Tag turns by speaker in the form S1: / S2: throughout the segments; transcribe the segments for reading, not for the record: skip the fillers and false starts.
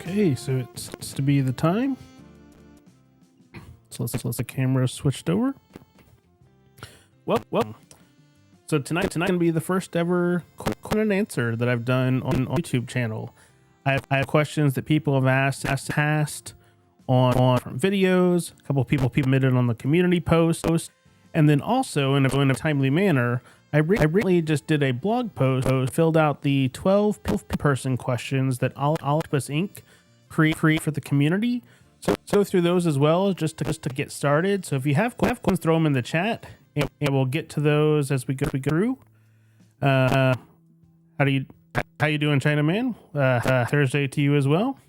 S1: Okay, so it's to be the time. So let's the camera switched over. Well. So tonight's gonna be the first ever question and answer that I've done on YouTube channel. I have questions that people have asked on videos. A couple of people submitted on the community post, and then also in a timely manner, I really just did a blog post, filled out the 12 person questions that Octopus Inc. create for the community. So go through those as well, just to get started. So if you have questions, throw them in the chat, and we'll get to those as we go through. How you doing, Chinaman? Thursday to you as well.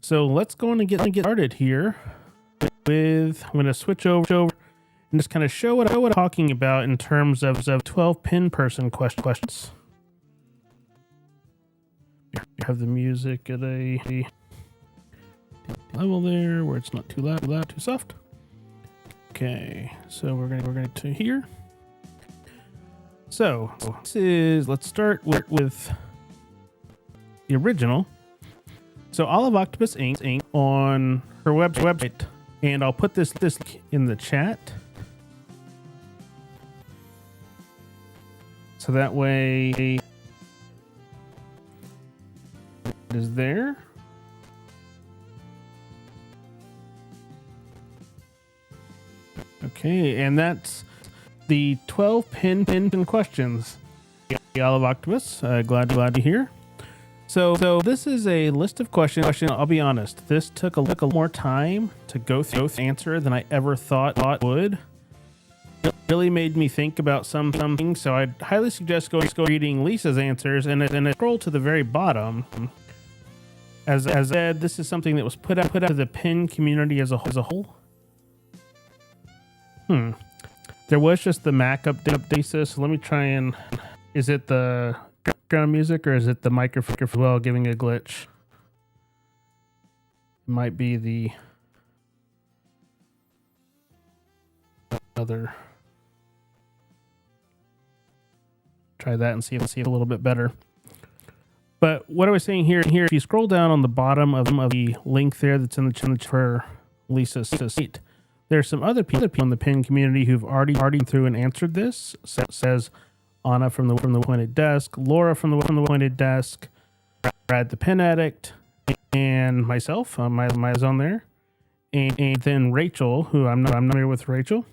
S1: So let's go on and get started here. I'm going to switch over and just kind of show what I'm talking about in terms of 12 pin person questions. You have the music at a level there where it's not too loud, too soft. Okay, so we're gonna to here. So let's start with the original. So Olive Octopus Inc. on her website, and I'll put this link in the chat. So that way it is there. Okay, and that's the 12 pin questions. Olive Octopus, glad to hear. So this is a list of questions. I'll be honest, this took a little more time to go through the answer than I ever thought it would. It really made me think about some things, so I'd highly suggest go reading Lisa's answers and scroll to the very bottom. As I said, this is something that was put out to the pin community as a whole. There was just the Mac update. So let me try and... Is it the background music or is it the microphone as well giving a glitch? It might be the other. Try that and see it a little bit better. But what I was saying here, if you scroll down on the bottom of the link there that's in the challenge for Lisa's seat, there's some other people in the pin community who've already through and answered this. So it says Anna from the Pointed Desk, Laura from the Pointed Desk, Brad the Pin Addict, and myself. My is on there, and then Rachel, who I'm not familiar with Rachel.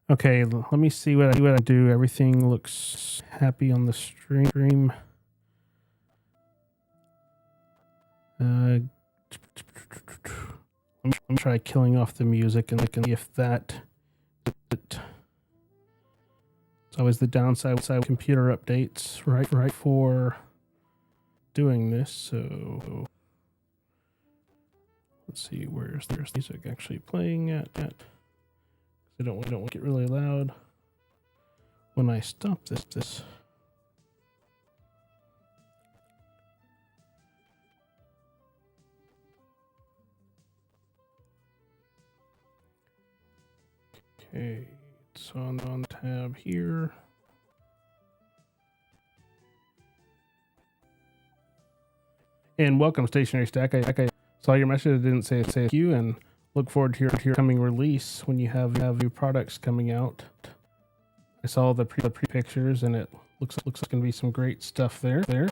S1: Okay, let me see what I do. Everything looks happy on the stream. Let me try killing off the music and see if that. It's always the downside with computer updates, right for doing this. So let's see, where's music actually playing at? I don't want to get really loud when I stop this. Okay, it's on the tab here. And welcome, Stationery Stack. I saw your message. I didn't say you, and look forward to your coming release when you have new products coming out. I saw the pre pictures, and it looks like going to be some great stuff there.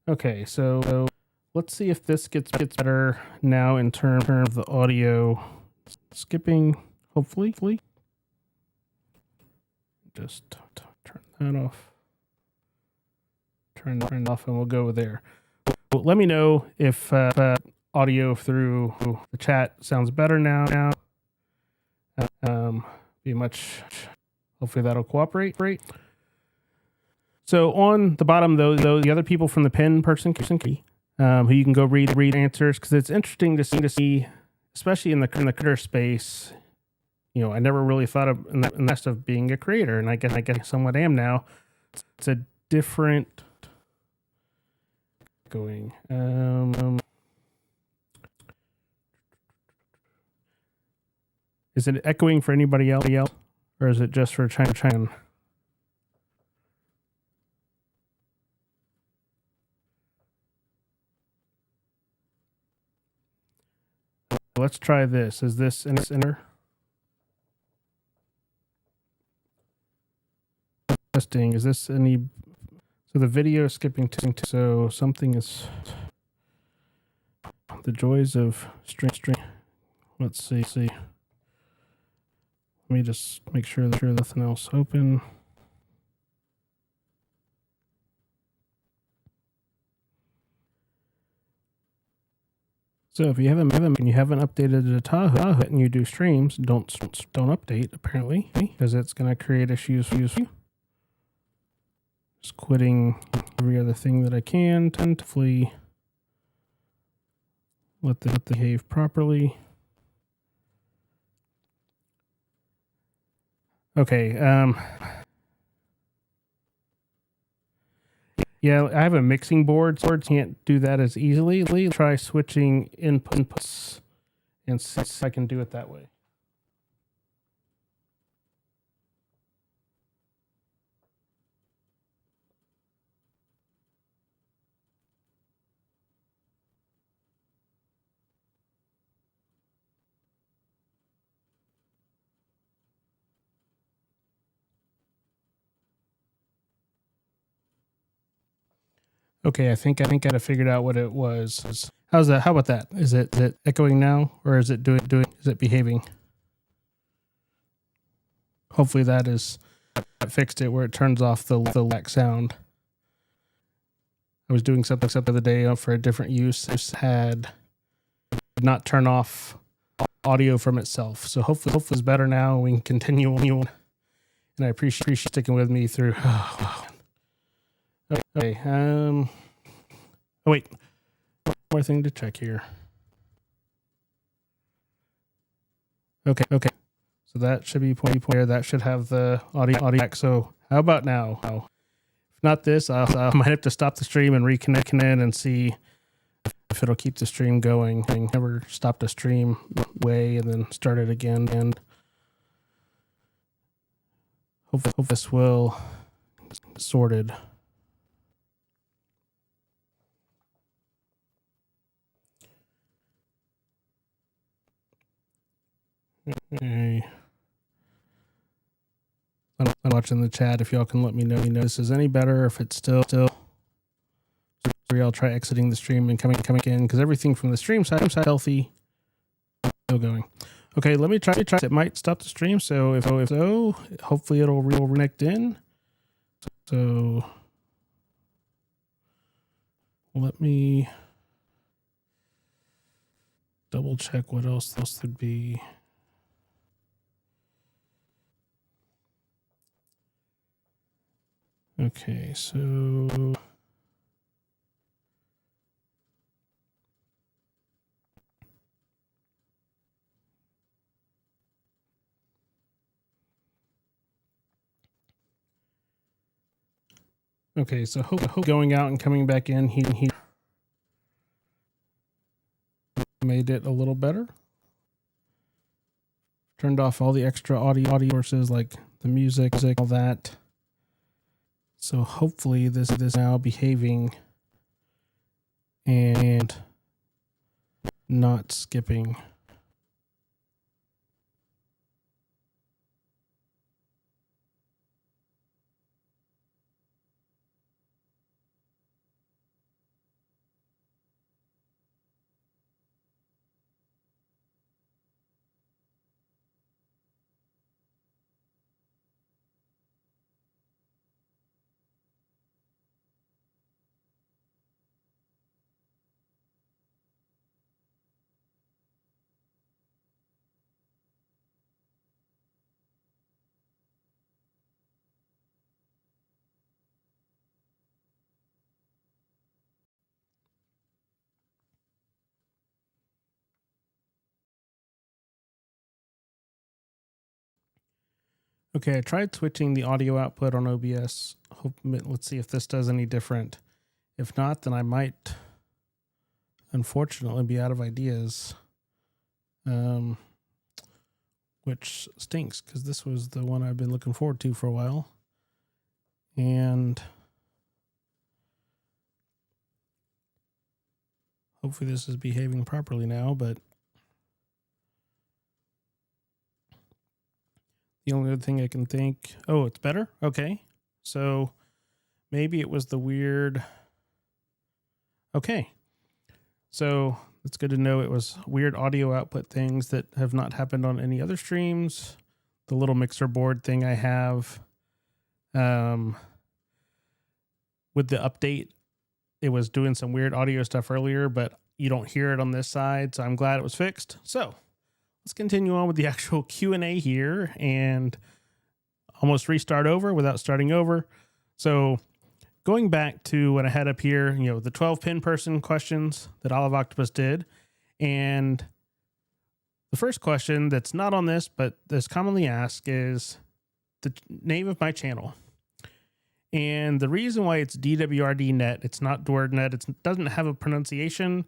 S1: Okay, so let's see if this gets better now in terms of the audio. Skipping, hopefully. Just turn that off. Turn that off, and we'll go there. Well, let me know if audio through the chat sounds better now. Be much. Hopefully that'll cooperate. So on the bottom, though, the other people from the pin person key, who you can go read answers, because it's interesting to see. Especially in the creator space, you know, I never really thought of in the nest of being a creator, and I guess somewhat am now. It's a different going. Is it echoing for anybody else, or is it just for China? let's try this. Is this in enter? Testing. Is this any? So the video is skipping to, so something is the joys of string. Let's see. Let me just make sure that nothing else open. So if you haven't updated the Tahoe and you do streams, don't update apparently, because it's going to create issues for you. Just quitting every other thing that I can to hopefully let it behave properly. Okay. Yeah, I have a mixing board, so I can't do that as easily. Try switching inputs and see if I can do it that way. Okay, I think I figured out what it was. How's that? How about that? Is it echoing now, or is it doing? Is it behaving? Hopefully that fixed it where it turns off the lack sound. I was doing something the other day for a different use. It had not turn off audio from itself. So hopefully it's better now. We can continue on. And I appreciate you sticking with me through. Okay. Oh wait. One more thing to check here. Okay. So that should be point there. That should have the audio back. So how about now? If not this, I might have to stop the stream and reconnect in and see if it'll keep the stream going. I never stopped a stream way and then start it again. And hopefully this will sorted. Okay. I'm watching the chat. If y'all can let me know if this is any better, if it's still. I'll try exiting the stream and coming in, because everything from the stream side is healthy. Still going. Okay, let me try. It might stop the stream. So if so, hopefully it'll reconnect in. So let me double check what else this would be. Okay, so hope going out and coming back in, he made it a little better. Turned off all the extra audio sources like the music, all that. So hopefully this is now behaving and not skipping. Okay, I tried switching the audio output on OBS. Let's see if this does any different. If not, then I might, unfortunately, be out of ideas. Which stinks, because this was the one I've been looking forward to for a while. And hopefully this is behaving properly now, but The only other thing I can think, oh, it's better? Okay. So maybe it was the weird. Okay. So it's good to know it was weird audio output things that have not happened on any other streams. The little mixer board thing I have, with the update, it was doing some weird audio stuff earlier, but you don't hear it on this side. So I'm glad it was fixed. So let's continue on with the actual Q&A here and almost restart over without starting over. So going back to what I had up here, the 12 pin person questions that Olive Octopus did. And the first question that's not on this, but that's commonly asked is the name of my channel. And the reason why it's DWRD.net, it's not DWRD.net, it doesn't have a pronunciation,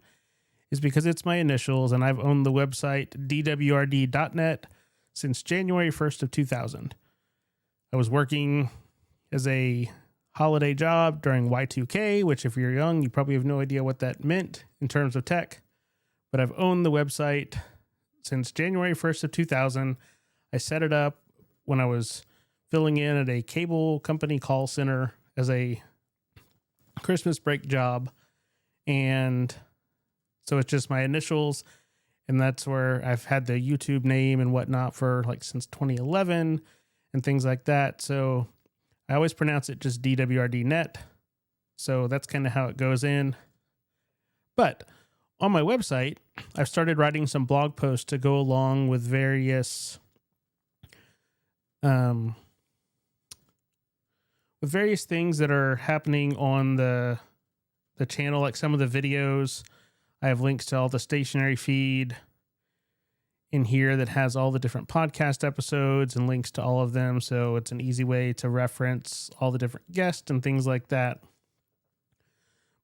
S1: is because it's my initials, and I've owned the website DWRD.net since January 1st of 2000. I was working as a holiday job during Y2K, which if you're young, you probably have no idea what that meant in terms of tech. But I've owned the website since January 1st of 2000. I set it up when I was filling in at a cable company call center as a Christmas break job. And so it's just my initials. And that's where I've had the YouTube name and whatnot for since 2011 and things like that. So I always pronounce it just DWRD.net. So that's kind of how it goes in. But on my website, I've started writing some blog posts to go along with various things that are happening on the channel, like some of the videos. I have links to all the Stationery feed in here that has all the different podcast episodes and links to all of them. So it's an easy way to reference all the different guests and things like that.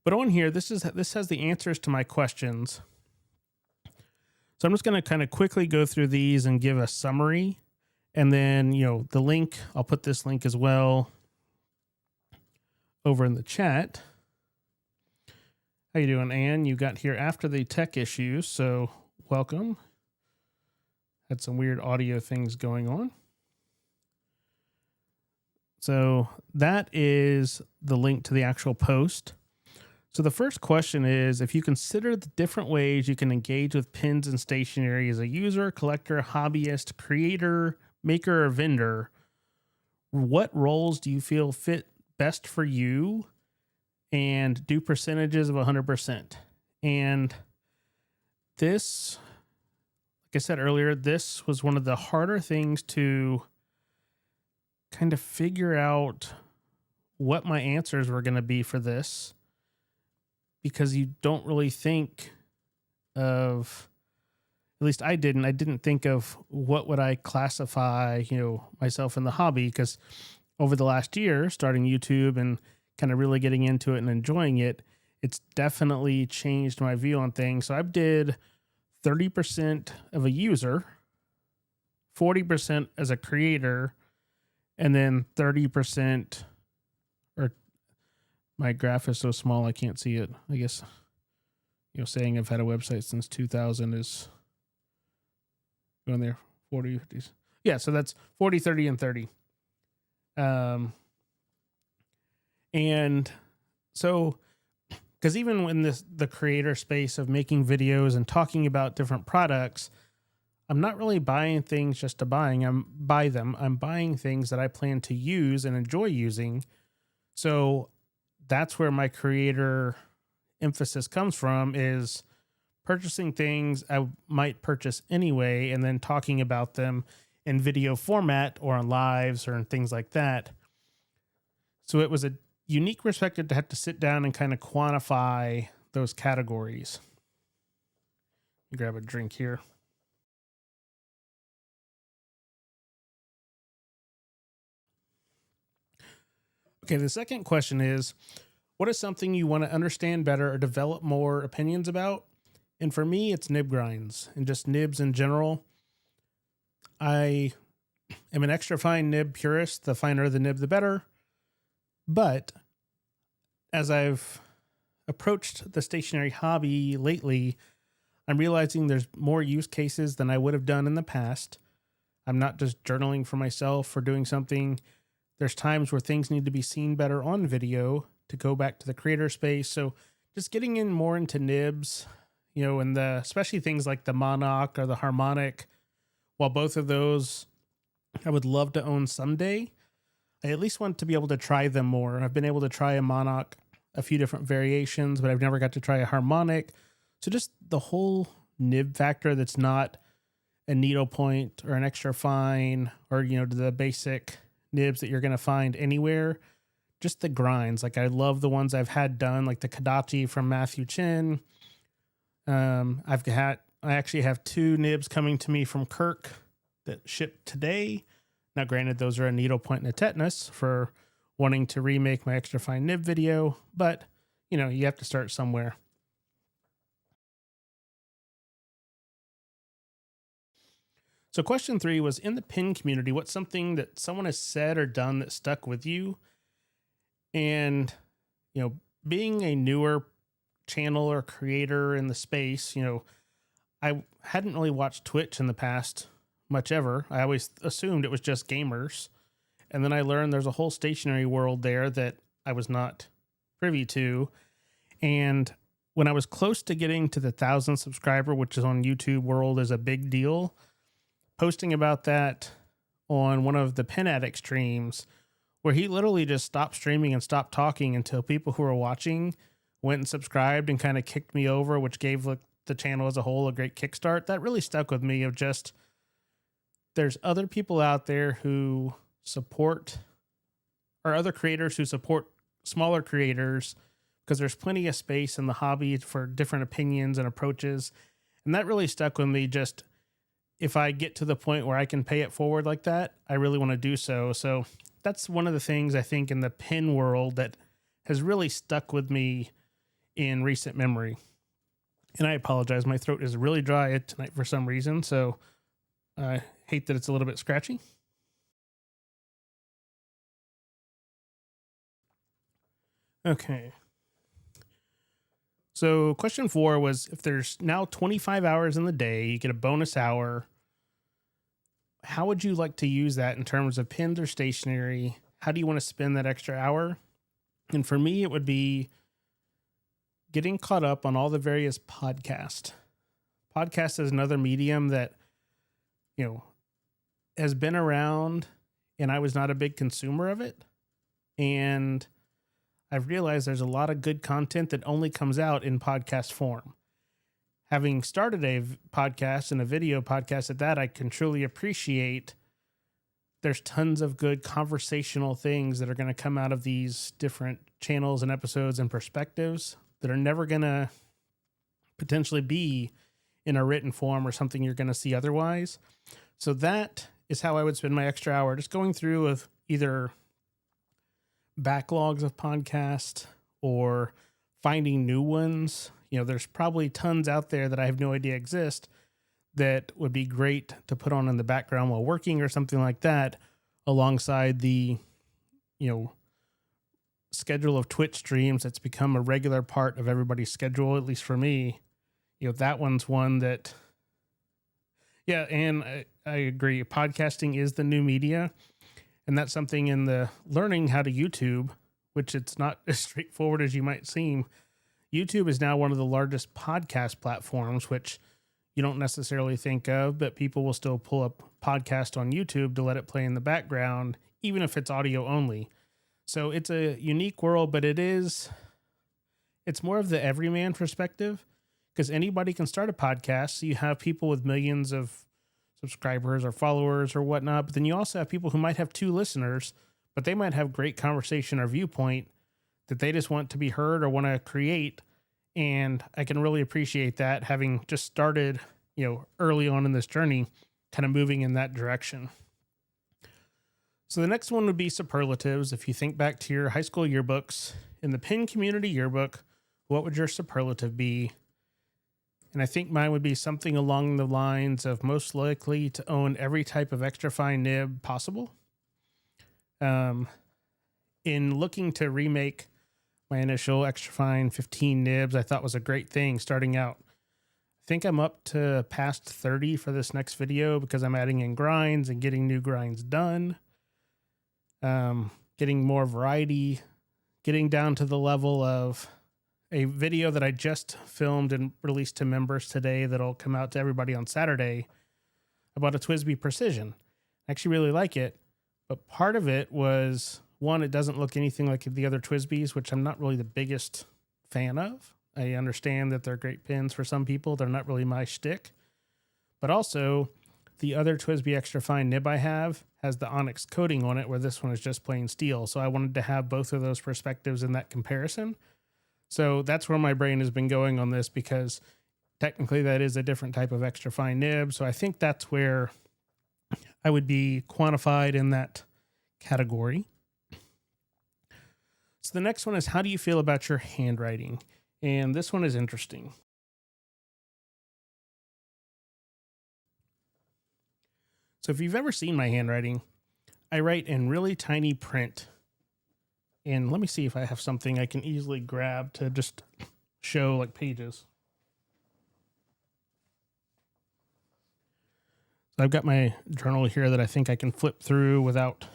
S1: But on here, this has the answers to my questions. So I'm just going to kind of quickly go through these and give a summary. And then, the link, I'll put this link as well over in the chat. How you doing, Ann? You got here after the tech issues, so welcome. Had some weird audio things going on. So that is the link to the actual post. So the first question is, if you consider the different ways you can engage with pins and stationery as a user, collector, hobbyist, creator, maker, or vendor, what roles do you feel fit best for you, and do percentages of 100%? And this, like I said earlier, this was one of the harder things to kind of figure out what my answers were going to be for this, because you don't really think of, at least I didn't think of what would I classify, myself in the hobby, because over the last year, starting YouTube and kind of really getting into it and enjoying it, it's definitely changed my view on things. So I did 30% of a user, 40% as a creator, and then 30%, or my graph is so small I can't see it. I guess, saying I've had a website since 2000 is going there, 40, 50s. Yeah, so that's 40, 30, and 30. And so, because even when the creator space of making videos and talking about different products, I'm not really buying things just to buy them. I'm buying things that I plan to use and enjoy using. So that's where my creator emphasis comes from, is purchasing things I might purchase anyway, and then talking about them in video format or on lives or in things like that. So it was a unique perspective to have to sit down and kind of quantify those categories. Grab a drink here. Okay, the second question is, what is something you want to understand better or develop more opinions about? And for me, it's nib grinds and just nibs in general. I am an extra fine nib purist. The finer the nib, the better. But as I've approached the stationery hobby lately, I'm realizing there's more use cases than I would have done in the past. I'm not just journaling for myself or doing something. There's times where things need to be seen better on video to go back to the creator space. So just getting in more into nibs, and especially things like the monarch or the harmonic. While both of those I would love to own someday, I at least want to be able to try them more. I've been able to try a monarch, a few different variations, but I've never got to try a harmonic. So just the whole nib factor that's not a needlepoint or an extra fine or, the basic nibs that you're going to find anywhere. Just the grinds. Like I love the ones I've had done, like the Kadachi from Matthew Chin. I actually have 2 nibs coming to me from Kirk that shipped today. Now, granted, those are a needlepoint and a tetanus for wanting to remake my extra fine nib video, but you have to start somewhere. So question 3 was, in the pin community, what's something that someone has said or done that stuck with you? And, being a newer channel or creator in the space, I hadn't really watched Twitch in the past much ever. I always assumed it was just gamers. And then I learned there's a whole stationery world there that I was not privy to. And when I was close to getting to the 1,000 subscriber, which is on YouTube world, is a big deal, posting about that on one of the Pen Addict streams, where he literally just stopped streaming and stopped talking until people who were watching went and subscribed and kind of kicked me over, which gave the channel as a whole a great kickstart. That really stuck with me, of just, there's other people out there who support, or other creators who support smaller creators, because there's plenty of space in the hobby for different opinions and approaches. And that really stuck with me. Just, if I get to the point where I can pay it forward like that, I really want to do so. So that's one of the things I think in the pin world that has really stuck with me in recent memory. And I apologize, my throat is really dry tonight for some reason, so I hate that it's a little bit scratchy. Okay. So question 4 was, if there's now 25 hours in the day, you get a bonus hour, how would you like to use that in terms of pins or stationery? How do you want to spend that extra hour? And for me, it would be getting caught up on all the various podcasts. Podcast is another medium that, has been around, and I was not a big consumer of it. And I've realized there's a lot of good content that only comes out in podcast form. Having started a podcast and a video podcast at that, I can truly appreciate there's tons of good conversational things that are going to come out of these different channels and episodes and perspectives that are never going to potentially be in a written form or something you're going to see otherwise. So that is how I would spend my extra hour, just going through with either backlogs of podcasts or finding new ones. There's probably tons out there that I have no idea exist that would be great to put on in the background while working or something like that, alongside the, schedule of Twitch streams that's become a regular part of everybody's schedule, at least for me. That one's one that, yeah, and I agree. Podcasting is the new media, and that's something in the learning how to YouTube, which it's not as straightforward as you might seem. YouTube is now one of the largest podcast platforms, which you don't necessarily think of, but people will still pull up podcast on YouTube to let it play in the background, even if it's audio only. So it's a unique world, but it's more of the everyman perspective, because anybody can start a podcast. So you have people with millions of subscribers or followers or whatnot, but then you also have people who might have 2 listeners, but they might have great conversation or viewpoint that they just want to be heard or want to create. And I can really appreciate that, having just started, early on in this journey, kind of moving in that direction. So the next one would be superlatives. If you think back to your high school yearbooks, in the pin community yearbook, what would your superlative be? And I think mine would be something along the lines of most likely to own every type of extra fine nib possible. In looking to remake my initial extra fine 15 nibs, I thought was a great thing starting out. I think I'm up to past 30 for this next video because I'm adding in grinds and getting new grinds done. Getting more variety, getting down to the level of a video that I just filmed and released to members today that'll come out to everybody on Saturday about a TWSBI Precision. I actually really like it, but part of it was, one, it doesn't look anything like the other TWSBIs, which I'm not really the biggest fan of. I understand that they're great pens for some people. They're not really my shtick. But also, the other TWSBI Extra Fine nib I have has the onyx coating on it, where this one is just plain steel. So I wanted to have both of those perspectives in that comparison. So that's where my brain has been going on this, because technically that is a different type of extra fine nib. So I think that's where I would be quantified in that category. So the next one is, how do you feel about your handwriting? And this one is interesting. So if you've ever seen my handwriting, I write in really tiny print. And let me see if I have something I can easily grab to just show like pages. So I've got my journal here that I think I can flip through without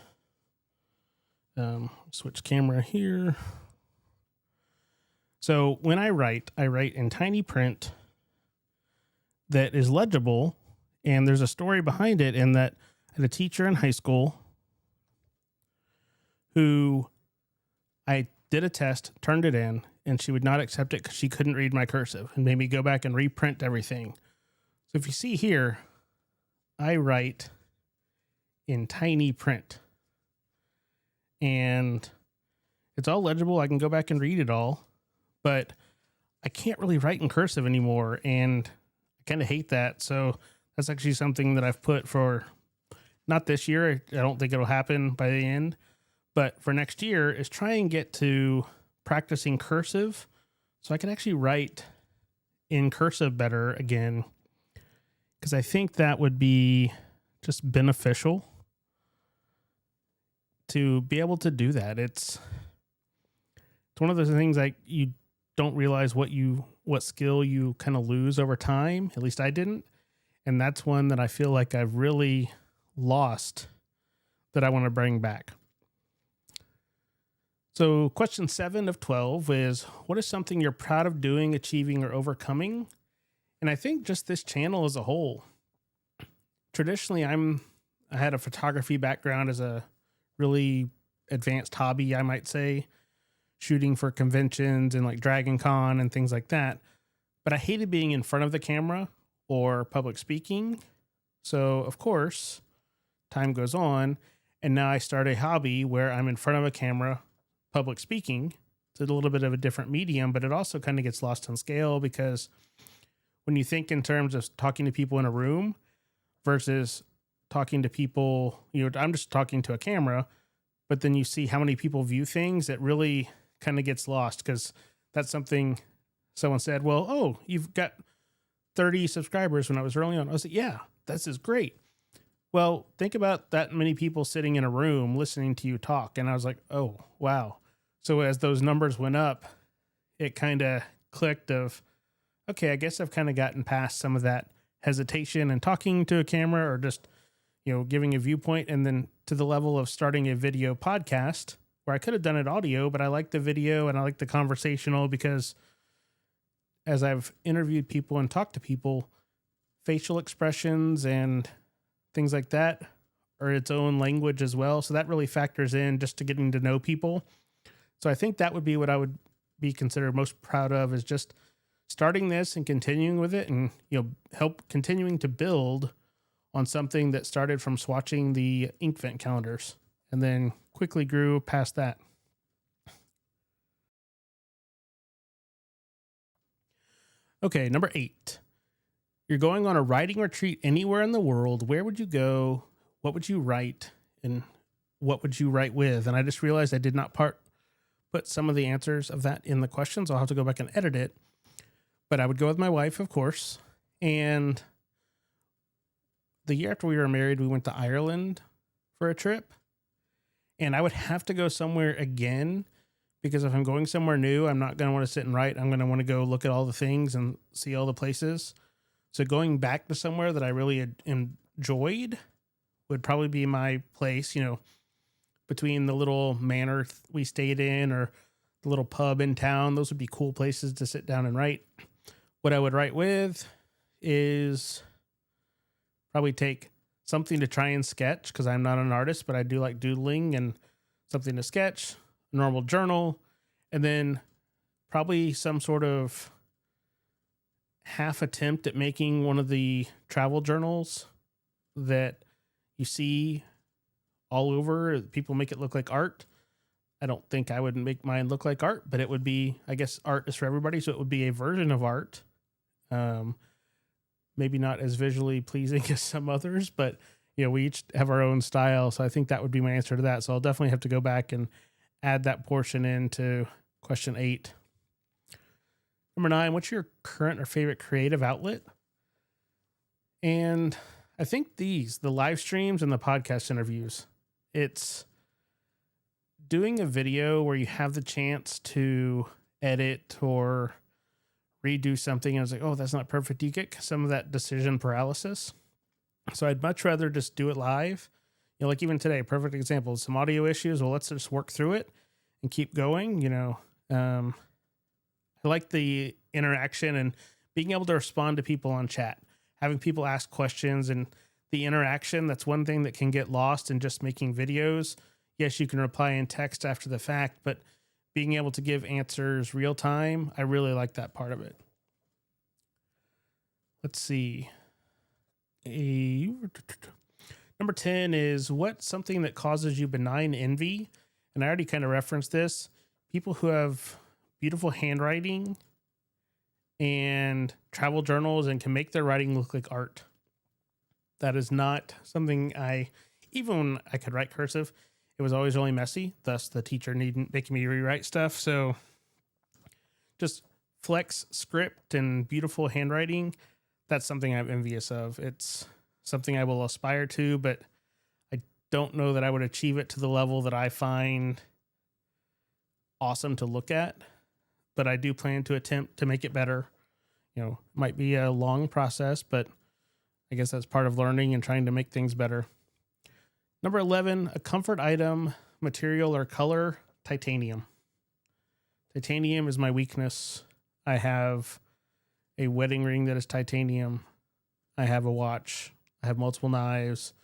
S1: switch camera here. So when I write in tiny print that is legible, and there's a story behind it, in that I had a teacher in high school who I did a test, turned it in, and she would not accept it because she couldn't read my cursive, and made me go back and reprint everything. So if you see here, I write in tiny print, and it's all legible. I can go back and read it all, but I can't really write in cursive anymore, and I kind of hate that. So that's actually something that I've put for, not this year, I don't think it'll happen by the end, but for next year, is try and get to practicing cursive so I can actually write in cursive better again, because I think that would be just beneficial to be able to do that. It's one of those things, like, you don't realize what skill you kind of lose over time. At least I didn't. And that's one that I feel like I've really lost that I want to bring back. So question 7 of 12 is, what is something you're proud of doing, achieving, or overcoming? And I think just this channel as a whole. Traditionally, I had a photography background as a really advanced hobby, I might say, shooting for conventions and like Dragon Con and things like that. But I hated being in front of the camera or public speaking. So of course, time goes on, and now I start a hobby where I'm in front of a camera, public speaking. It's a little bit of a different medium, but it also kind of gets lost on scale, because when you think in terms of talking to people in a room versus talking to people, I'm just talking to a camera, but then you see how many people view things, it really kind of gets lost, because that's something someone said, well, oh, you've got 30 subscribers when I was early on. I was like, yeah, this is great. Well, think about that many people sitting in a room listening to you talk. And I was like, oh, wow. So as those numbers went up, it kind of clicked of, okay, I guess I've kind of gotten past some of that hesitation and talking to a camera, or just, giving a viewpoint, and then to the level of starting a video podcast where I could have done it audio, but I like the video and I like the conversational, because as I've interviewed people and talked to people, facial expressions and things like that are its own language as well. So that really factors in just to getting to know people. So I think that would be what I would be considered most proud of, is just starting this and continuing with it, and, help continuing to build on something that started from swatching the ink vent calendars and then quickly grew past that. Okay, number 8. You're going on a writing retreat anywhere in the world. Where would you go? What would you write? And what would you write with? And I just realized I did not put some of the answers of that in the questions. I'll have to go back and edit it. But I would go with my wife, of course. And the year after we were married, we went to Ireland for a trip. And I would have to go somewhere again, because if I'm going somewhere new, I'm not going to want to sit and write. I'm going to want to go look at all the things and see all the places. So going back to somewhere that I really enjoyed would probably be my place, between the little manor we stayed in or the little pub in town. Those would be cool places to sit down and write. What I would write with is probably take something to try and sketch, because I'm not an artist, but I do like doodling, and something to sketch, a normal journal, and then probably some sort of half attempt at making one of the travel journals that you see all over. People make it look like art. I don't think I would make mine look like art, but it would be, I guess art is for everybody. So it would be a version of art. Maybe not as visually pleasing as some others, but we each have our own style. So I think that would be my answer to that. So I'll definitely have to go back and add that portion into question 8. Number 9, what's your current or favorite creative outlet? And I think the live streams and the podcast interviews, it's doing a video where you have the chance to edit or redo something. And I was like, oh, that's not perfect. You get some of that decision paralysis. So I'd much rather just do it live. Like even today, perfect example, some audio issues. Well, let's just work through it and keep going. I like the interaction and being able to respond to people on chat, having people ask questions and the interaction. That's one thing that can get lost in just making videos. Yes, you can reply in text after the fact, but being able to give answers real time, I really like that part of it. Let's see. Number 10 is, what's something that causes you benign envy? And I already kind of referenced this. People who have beautiful handwriting and travel journals and can make their writing look like art. That is not something even when I could write cursive, it was always really messy. Thus, the teacher needn't making me rewrite stuff. So just flex script and beautiful handwriting, that's something I'm envious of. It's something I will aspire to, but I don't know that I would achieve it to the level that I find awesome to look at. But I do plan to attempt to make it better. Might be a long process, but I guess that's part of learning and trying to make things better. Number 11, a comfort item, material or color, titanium. Titanium is my weakness. I have a wedding ring that is titanium. I have a watch. I have multiple knives.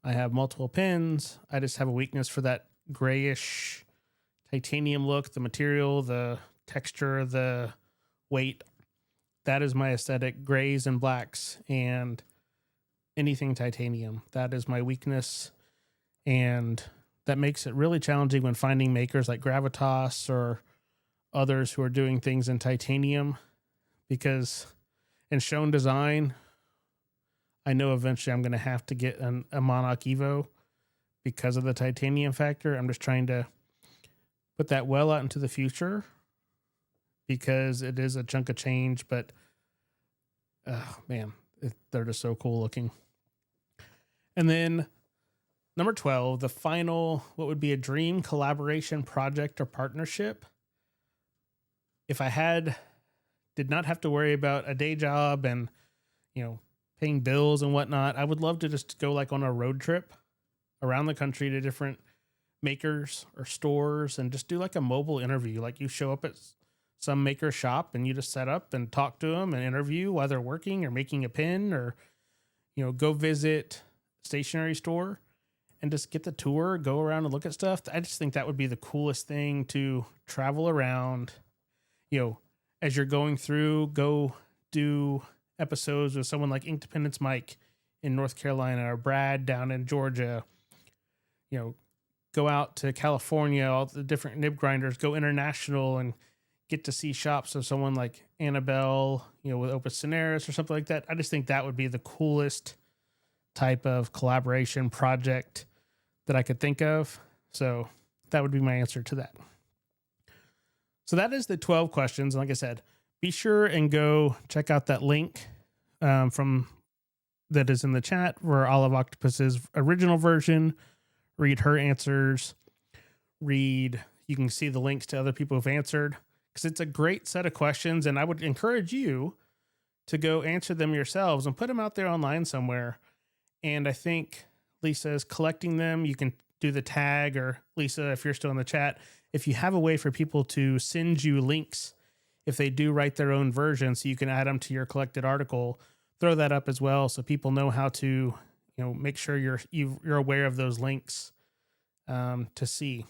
S1: I have multiple pens. I just have a weakness for that grayish titanium look, the material, the texture, the weight. That is my aesthetic, grays and blacks and anything titanium. That is my weakness. And that makes it really challenging when finding makers like Gravitas or others who are doing things in titanium, because in shown design, I know eventually I'm going to have to get a Monarch Evo because of the titanium factor. I'm just trying to put that well out into the future because it is a chunk of change, but man, they're just so cool looking. And then number 12, the final, what would be a dream collaboration project or partnership? If I did not have to worry about a day job and, paying bills and whatnot, I would love to just go like on a road trip around the country to different makers or stores and just do like a mobile interview. Like you show up at some maker shop and you just set up and talk to them and interview while they're working or making a pin, or, go visit stationery store and just get the tour, go around and look at stuff. I just think that would be the coolest thing, to travel around, as you're going through, go do episodes with someone like Inkdependence Mike in North Carolina or Brad down in Georgia, go out to California, all the different nib grinders, go international and get to see shops of someone like Annabelle, with Opus Cineris or something like that. I just think that would be the coolest type of collaboration project that I could think of. So that would be my answer to that. So that is the 12 questions. And like I said, be sure and go check out that link from that is in the chat for Olive Octopus's original version. Read her answers. You can see the links to other people who've answered, because it's a great set of questions. And I would encourage you to go answer them yourselves and put them out there online somewhere. And I think Lisa is collecting them. You can do the tag, or Lisa, if you're still in the chat, if you have a way for people to send you links, if they do write their own version, so you can add them to your collected article, throw that up as well, so people know how to, make sure you're aware of those links to see.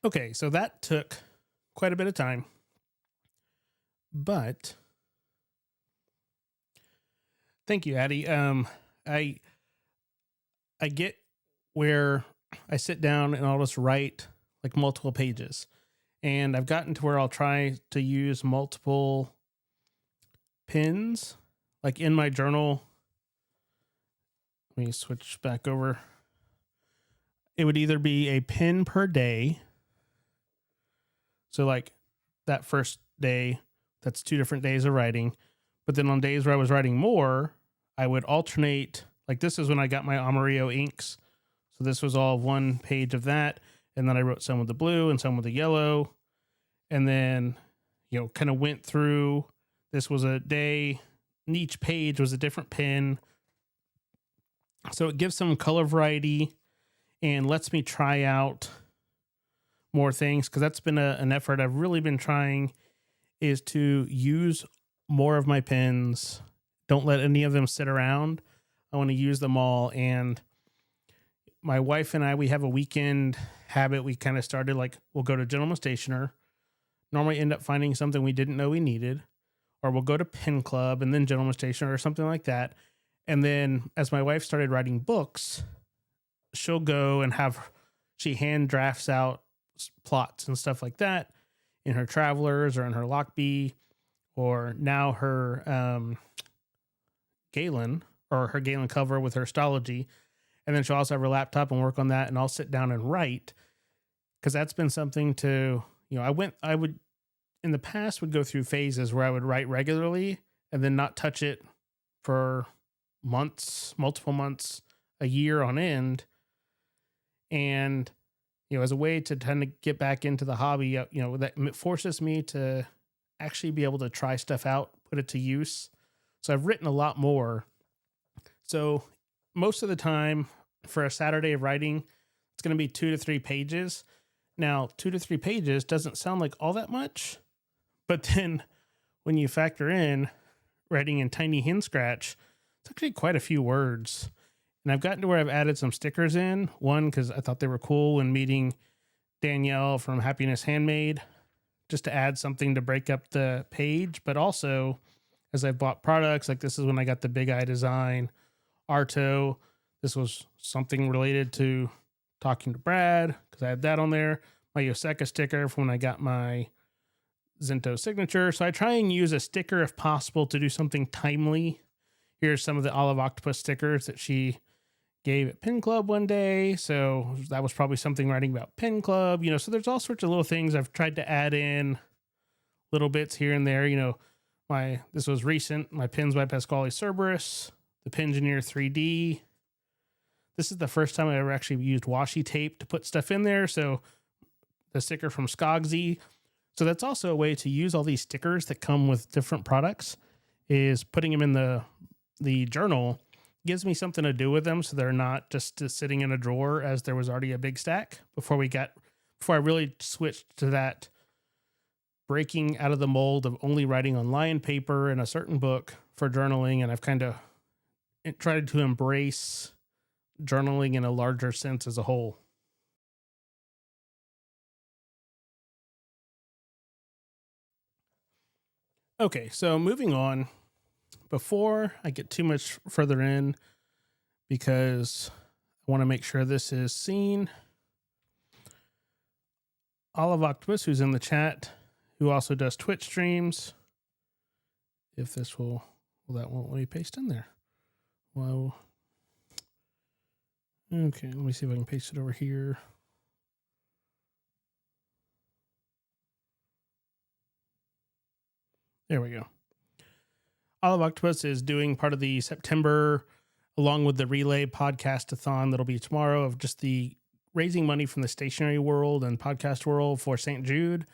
S1: Okay, so that took quite a bit of time, but thank you, Addie. I get where I sit down and I'll just write like multiple pages, and I've gotten to where I'll try to use multiple pins, like in my journal. Let me switch back over. It would either be a pin per day. So like that first day, that's 2 different days of writing. But then on days where I was writing more, I would alternate. Like this is when I got my Amarillo inks. So this was all 1 page of that. And then I wrote some with the blue and some with the yellow. And then, kind of went through. This was a day. And each page was a different pin. So it gives some color variety and lets me try out more things, because that's been an effort I've really been trying, is to use more of my pens. Don't let any of them sit around. I want to use them all. And my wife and I, we have a weekend habit. We kind of started like, we'll go to Gentleman Stationer, normally end up finding something we didn't know we needed, or we'll go to Pen Club and then Gentleman Stationer or something like that. And then as my wife started writing books, she'll go and she hand drafts out plots and stuff like that in her Travelers or in her Lockbee, or now her Galen, or her Galen cover with her Stology. And then she'll also have her laptop and work on that, and I'll sit down and write, because that's been something to, I would in the past would go through phases where I would write regularly and then not touch it for months, multiple months, a year on end. And, as a way to kind of get back into the hobby, that forces me to actually be able to try stuff out, put it to use. So I've written a lot more. So most of the time for a Saturday of writing, it's going to be 2 to 3 pages. Now, 2 to 3 pages doesn't sound like all that much, but then when you factor in writing in tiny hand scratch, it's actually quite a few words. And I've gotten to where I've added some stickers in. One, because I thought they were cool when meeting Danielle from Happiness Handmade, just to add something to break up the page. But also, as I've bought products, like this is when I got the Big Eye Design Arto. This was something related to talking to Brad, because I had that on there. My Yoseka sticker from when I got my Zento signature. So I try and use a sticker if possible to do something timely. Here's some of the Olive Octopus stickers that she gave at Pen Club one day. So that was probably something writing about Pen Club, so there's all sorts of little things I've tried to add in, little bits here and there. This was recent, my pins by Pasquale Cerberus, the Pingineer 3D. This is the first time I ever actually used washi tape to put stuff in there. So the sticker from Skogsy. So that's also a way to use all these stickers that come with different products, is putting them in the journal. Gives me something to do with them, so they're not just sitting in a drawer, as there was already a big stack before I really switched to that, breaking out of the mold of only writing on lion paper in a certain book for journaling. And I've kind of tried to embrace journaling in a larger sense as a whole. Okay, so moving on, before I get too much further in, because I want to make sure this is seen. Olive Octopus, who's in the chat, who also does Twitch streams. If this will, that won't let me paste in there. Well, okay, let me see if I can paste it over here. There we go. Olive Octopus is doing part of the September along with the relay podcast-a-thon that'll be tomorrow of just the raising money from the stationery world and podcast world for St. Jude.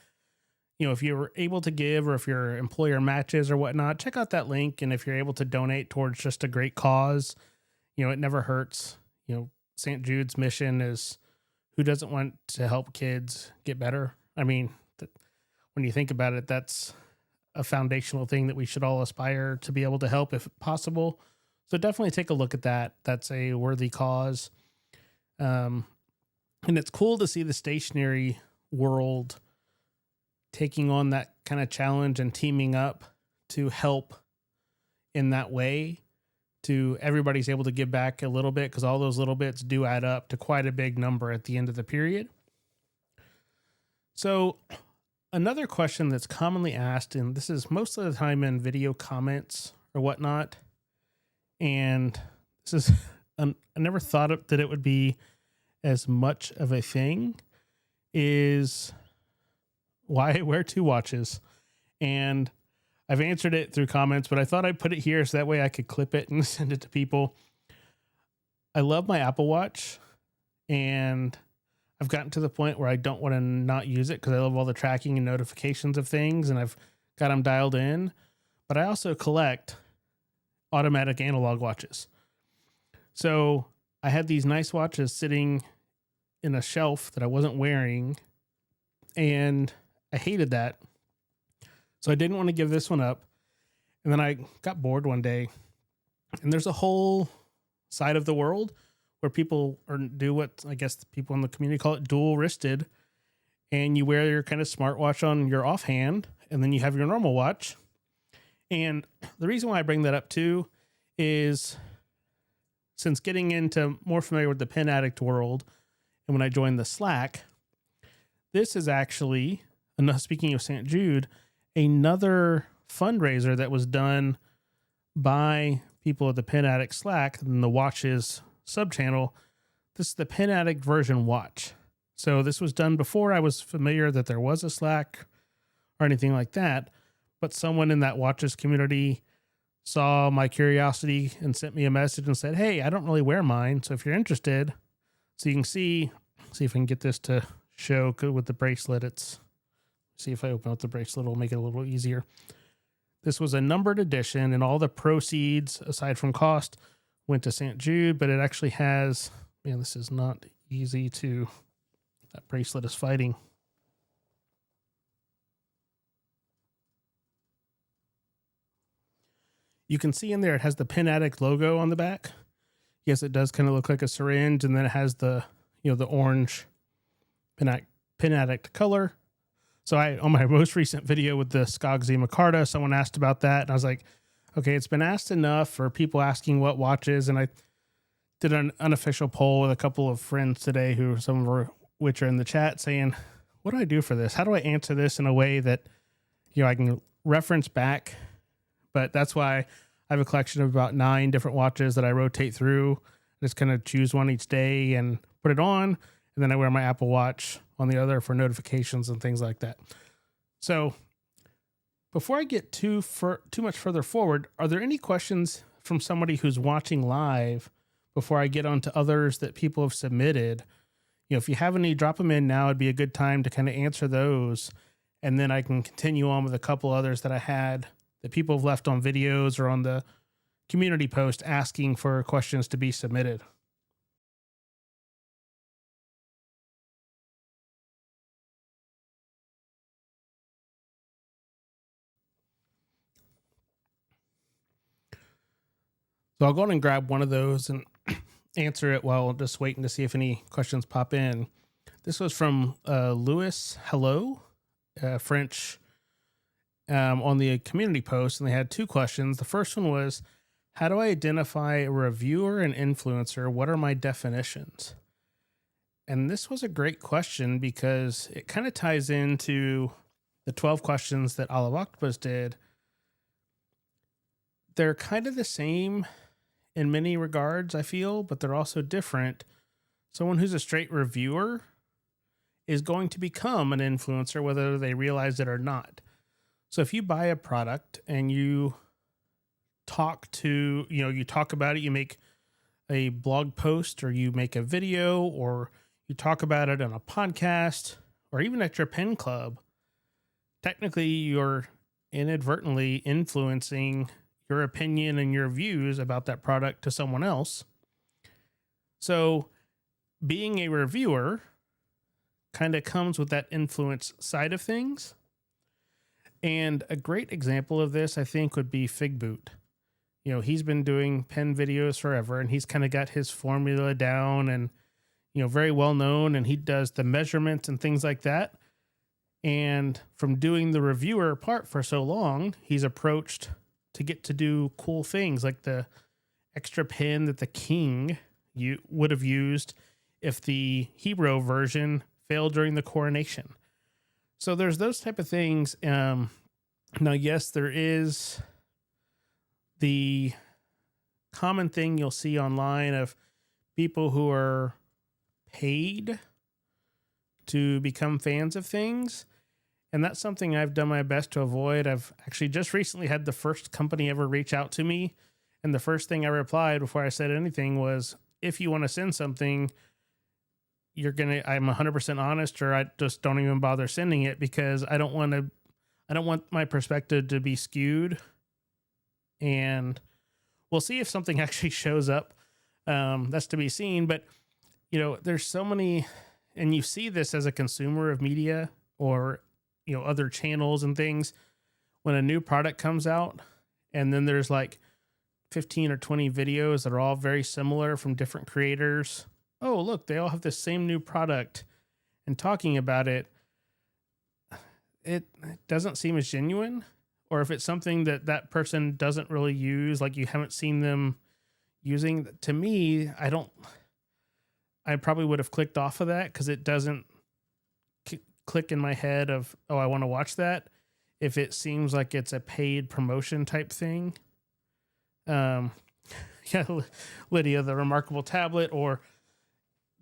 S1: You know, if you're able to give or if your employer matches or whatnot, check out that link. And if you're able to donate towards just a great cause, you know, it never hurts. You know, St. Jude's mission is who doesn't want to help kids get better? I mean, when you think about it, that's a foundational thing that we should all aspire to be able to help if possible. So definitely take a look at that. That's a worthy cause. And it's cool to see the stationery world taking on that kind of challenge and teaming up to help in that way. To everybody's able to give back a little bit, because all those little bits do add up to quite a big number at the end of the period. So another question that's commonly asked, and this is most of the time in video comments or whatnot, and this is, I never thought that it would be as much of a thing, is why I wear two watches. And I've answered it through comments, but I thought I'd put it here so that way I could clip it and send it to people. I love my Apple Watch, and I've gotten to the point where I don't want to not use it because I love all the tracking and notifications of things, and I've got them dialed in. But I also collect automatic analog watches. So I had these nice watches sitting in a shelf that I wasn't wearing, and I hated that. So I didn't want to give this one up. And then I got bored one day, and there's a whole side of the world where people do what I guess the people in the community call it dual wristed. And you wear your kind of smartwatch on your offhand, and then you have your normal watch. And the reason why I bring that up too is since getting into more familiar with the Pen Addict world, and when I joined the Slack, this is actually, speaking of St. Jude, another fundraiser that was done by people at the Pen Addict Slack and the Watches sub-channel. This is the Pen Addict version watch. So this was done before I was familiar that there was a Slack or anything like that, but someone in that Watches community saw my curiosity and sent me a message and said, hey, I don't really wear mine, so if you're interested. So you can see if I can get this to show with the bracelet. See if I open up the bracelet, it'll make it a little easier. This was a numbered edition, and all the proceeds, aside from cost, went to St. Jude, but it actually has, man, this is not easy to, that bracelet is fighting. You can see in there, it has the Pen Addict logo on the back. Yes, it does kind of look like a syringe, and then it has the, the orange Pen Addict color. So on my most recent video with the Skogsy Micarta, someone asked about that, and I was like, okay, it's been asked enough for people asking what watches, and I did an unofficial poll with a couple of friends today who some of which are in the chat saying, what do I do for this? How do I answer this in a way that, I can reference back? But that's why I have a collection of about 9 different watches that I rotate through. Just kind of choose one each day and put it on, and then I wear my Apple Watch on the other for notifications and things like that. So before I get too much further forward, are there any questions from somebody who's watching live before I get on to others that people have submitted? If you have any, drop them in now. It'd be a good time to kind of answer those. And then I can continue on with a couple others that I had that people have left on videos or on the community post asking for questions to be submitted. So I'll go ahead and grab one of those and answer it while just waiting to see if any questions pop in. This was from Louis Hello, French, on the community post, and they had 2 questions. The first one was, how do I identify a reviewer and influencer? What are my definitions? And this was a great question because it kind of ties into the 12 questions that Olive Octopus did. They're kind of the same in many regards, I feel, but they're also different. Someone who's a straight reviewer is going to become an influencer, whether they realize it or not. So if you buy a product and you talk about it, you make a blog post or you make a video or you talk about it on a podcast or even at your pen club, technically you're inadvertently influencing your opinion and your views about that product to someone else. So being a reviewer kind of comes with that influence side of things. And a great example of this, I think, would be Fig Boot. He's been doing pen videos forever and he's kind of got his formula down and, very well known, and he does the measurements and things like that. And from doing the reviewer part for so long, he's approached to get to do cool things like the extra pen that the king you would have used if the Hebrew version failed during the coronation. So there's those type of things. Now, yes, there is the common thing you'll see online of people who are paid to become fans of things. And that's something I've done my best to avoid. I've actually just recently had the first company ever reach out to me. And the first thing I replied before I said anything was, if you want to send something, I'm 100% honest, or I just don't even bother sending it because I don't want my perspective to be skewed. And we'll see if something actually shows up. That's to be seen. But, there's so many, and you see this as a consumer of media or, other channels and things, when a new product comes out and then there's like 15 or 20 videos that are all very similar from different creators. Oh, look, they all have the same new product and talking about it. It doesn't seem as genuine. Or if it's something that person doesn't really use, like you haven't seen them using, to me, I probably would have clicked off of that because it doesn't click in my head of, oh, I want to watch that. If it seems like it's a paid promotion type thing. Yeah, Lydia, the remarkable tablet, or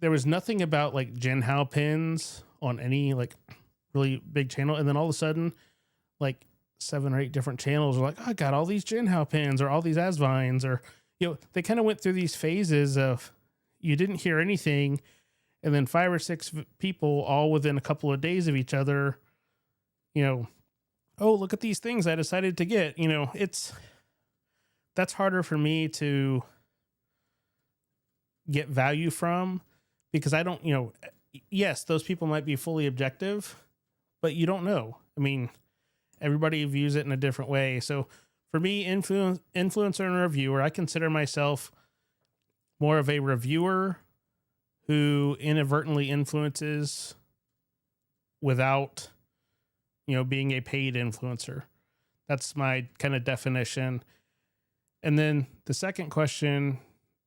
S1: there was nothing about like Jinhao pins on any like really big channel. And then all of a sudden, like 7 or 8 different channels are like, oh, I got all these Jinhao pins or all these Asvines, or, they kind of went through these phases of you didn't hear anything. And then 5 or 6 people all within a couple of days of each other, oh, look at these things I decided to get, that's harder for me to get value from because I don't, yes, those people might be fully objective, but you don't know. I mean, everybody views it in a different way. So for me, influencer and reviewer, I consider myself more of a reviewer who inadvertently influences without, being a paid influencer. That's my kind of definition. And then the second question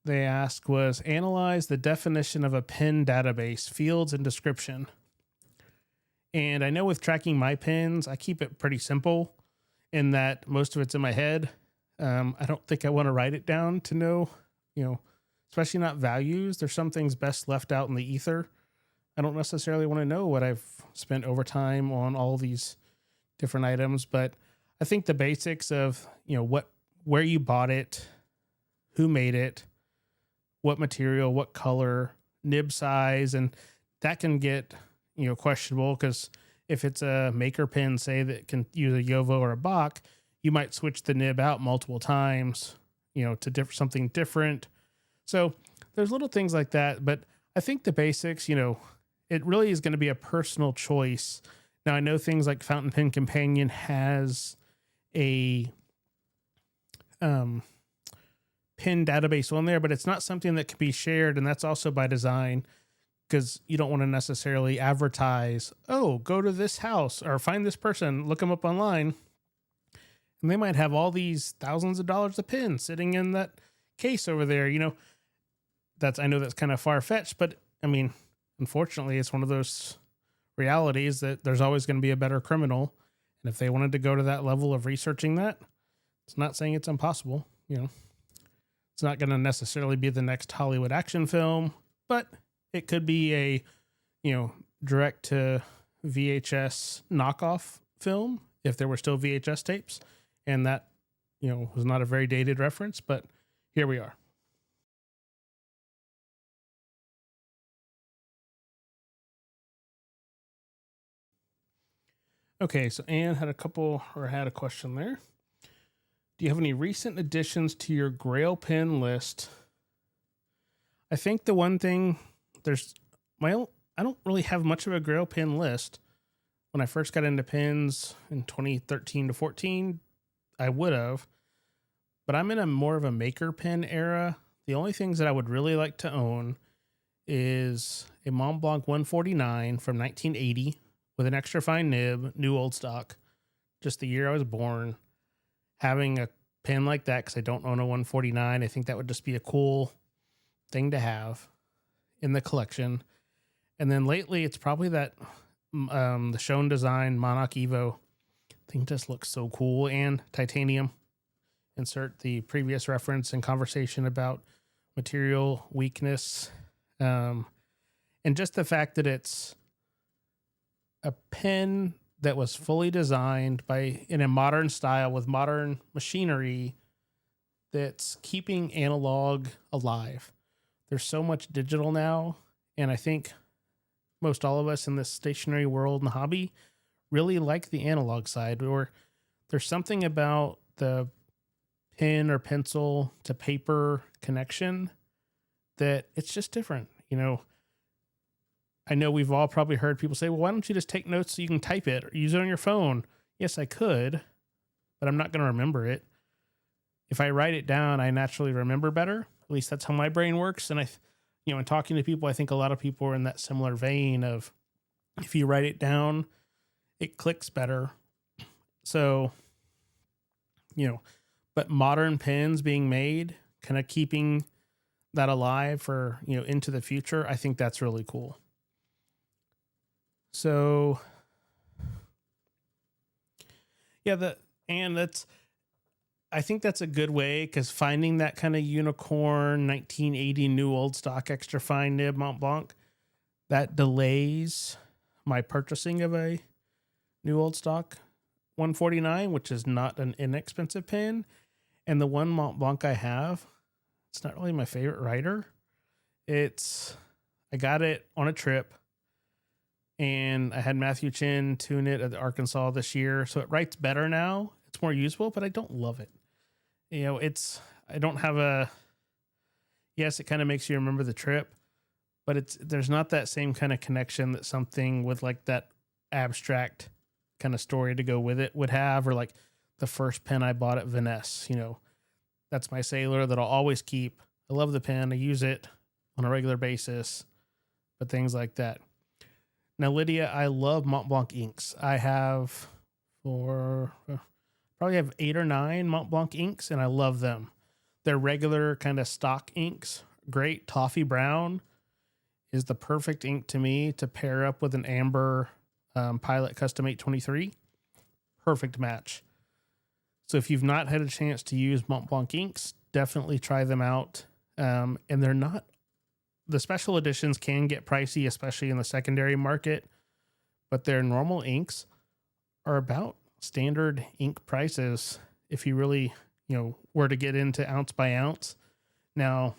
S1: they asked was, analyze the definition of a pen database, fields, and description. And I know with tracking my pins, I keep it pretty simple in that most of it's in my head. I don't think I want to write it down to know, especially not values. There's some things best left out in the ether. I don't necessarily want to know what I've spent overtime on all these different items, but I think the basics of, where you bought it, who made it, what material, what color, nib size, and that can get, questionable because if it's a maker pen, say, that can use a Yovo or a Bach, you might switch the nib out multiple times, to something different. So there's little things like that, but I think the basics, it really is going to be a personal choice. Now, I know things like Fountain Pen Companion has a pen database on there, but it's not something that can be shared, and that's also by design because you don't want to necessarily advertise, oh, go to this house or find this person, look them up online, and they might have all these thousands of dollars of pins sitting in that case over there. I know that's kind of far-fetched, but I mean, unfortunately, it's one of those realities that there's always going to be a better criminal. And if they wanted to go to that level of researching that, it's not saying it's impossible. It's not going to necessarily be the next Hollywood action film, but it could be a, direct to VHS knockoff film if there were still VHS tapes. And that, was not a very dated reference, but here we are. Okay, so Anne had a question there. Do you have any recent additions to your Grail pen list? I think the one thing there's I don't really have much of a Grail pen list. When I first got into pens in 2013 to 14, I would have, but I'm in a more of a maker pen era. The only things that I would really like to own is a Mont Blanc 149 from 1980 with an extra fine nib, new old stock, just the year I was born. Having a pen like that, because I don't own a 149, I think that would just be a cool thing to have in the collection. And then lately, it's probably that the Schoen Design Monarch Evo thing just looks so cool, and titanium. Insert the previous reference and conversation about material weakness. And just the fact that it's a pen that was fully designed in a modern style with modern machinery that's keeping analog alive. There's so much digital now, and I think most all of us in this stationery world and hobby really like the analog side, or there's something about the pen or pencil to paper connection that it's just different. I know we've all probably heard people say, well, why don't you just take notes so you can type it or use it on your phone? Yes, I could, but I'm not going to remember it. If I write it down, I naturally remember better. At least that's how my brain works. And in talking to people, I think a lot of people are in that similar vein of if you write it down, it clicks better. So, but modern pens being made, kind of keeping that alive for, into the future, I think that's really cool. So, yeah, I think that's a good way, because finding that kind of unicorn 1980 new old stock extra fine nib Mont Blanc, that delays my purchasing of a new old stock 149, which is not an inexpensive pen. And the one Mont Blanc I have, it's not really my favorite writer. I got it on a trip, and I had Matthew Chin tune it at Arkansas this year. So it writes better now. It's more usable, but I don't love it. I don't have yes, it kind of makes you remember the trip, but there's not that same kind of connection that something with like that abstract kind of story to go with it would have, or like the first pen I bought at Vaness. That's my Sailor that I'll always keep. I love the pen. I use it on a regular basis, but things like that. Now, Lydia, I love Mont Blanc inks. I have probably have 8 or 9 Mont Blanc inks, and I love them. They're regular kind of stock inks. Great. Toffee brown is the perfect ink to me to pair up with an amber Pilot Custom 823. Perfect match. So if you've not had a chance to use Mont Blanc inks, definitely try them out. And the special editions can get pricey, especially in the secondary market, but their normal inks are about standard ink prices if you really, were to get into ounce by ounce. Now,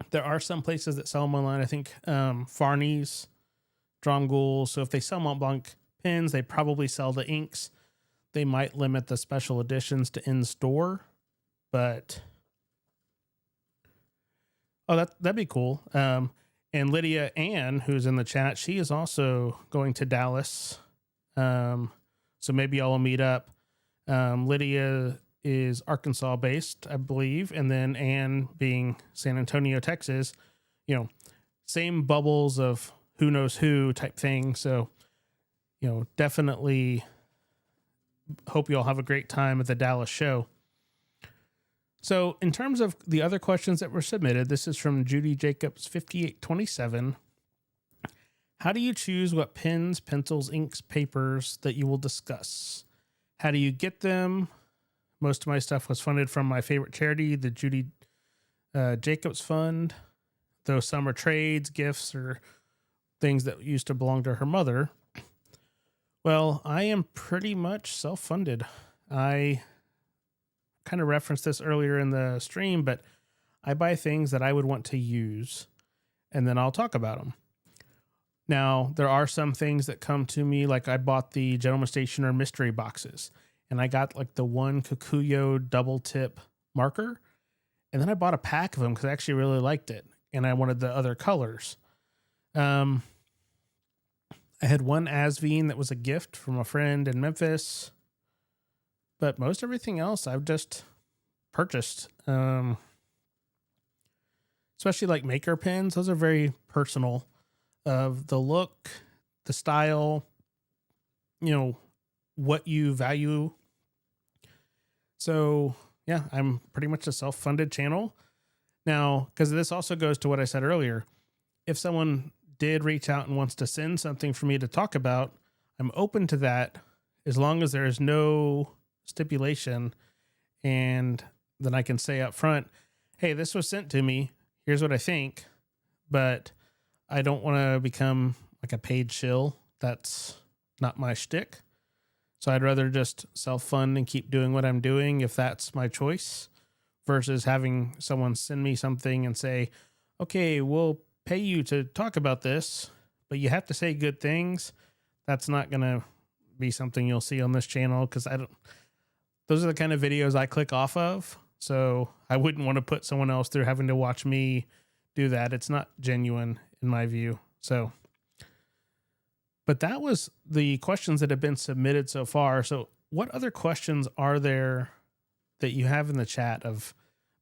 S1: there are some places that sell them online. I think Farney's, Dromgoole. So if they sell Mont Blanc pens, they probably sell the inks. They might limit the special editions to in-store, but that'd be cool. And Lydia Ann, who's in the chat, she is also going to Dallas. So maybe y'all will meet up. Lydia is Arkansas based, I believe. And then Ann being San Antonio, Texas, same bubbles of who knows who type thing. So, definitely hope you all have a great time at the Dallas show. So in terms of the other questions that were submitted, this is from Judy Jacobs 5827. How do you choose what pens, pencils, inks, papers that you will discuss? How do you get them? Most of my stuff was funded from my favorite charity, the Judy Jacobs Fund, though some are trades, gifts, or things that used to belong to her mother. Well, I am pretty much self-funded. I kind of referenced this earlier in the stream, but I buy things that I would want to use, and then I'll talk about them. Now, there are some things that come to me, like I bought the Gentleman Stationer mystery boxes, and I got like the one Kikuyo double tip marker, and then I bought a pack of them because I actually really liked it, and I wanted the other colors. I had one Asvine that was a gift from a friend in Memphis, but most everything else I've just purchased. Especially like maker pens, those are very personal. Of the look, the style, what you value. So yeah, I'm pretty much a self-funded channel now, because this also goes to what I said earlier. If someone did reach out and wants to send something for me to talk about, I'm open to that as long as there is no stipulation, and then I can say up front, hey, this was sent to me. Here's what I think, but I don't want to become like a paid shill. That's not my shtick. So I'd rather just self-fund and keep doing what I'm doing if that's my choice, versus having someone send me something and say, okay, we'll pay you to talk about this, but you have to say good things. That's not going to be something you'll see on this channel, because those are the kind of videos I click off of. So I wouldn't want to put someone else through having to watch me do that. It's not genuine in my view. So, but that was the questions that have been submitted so far. So what other questions are there that you have in the chat of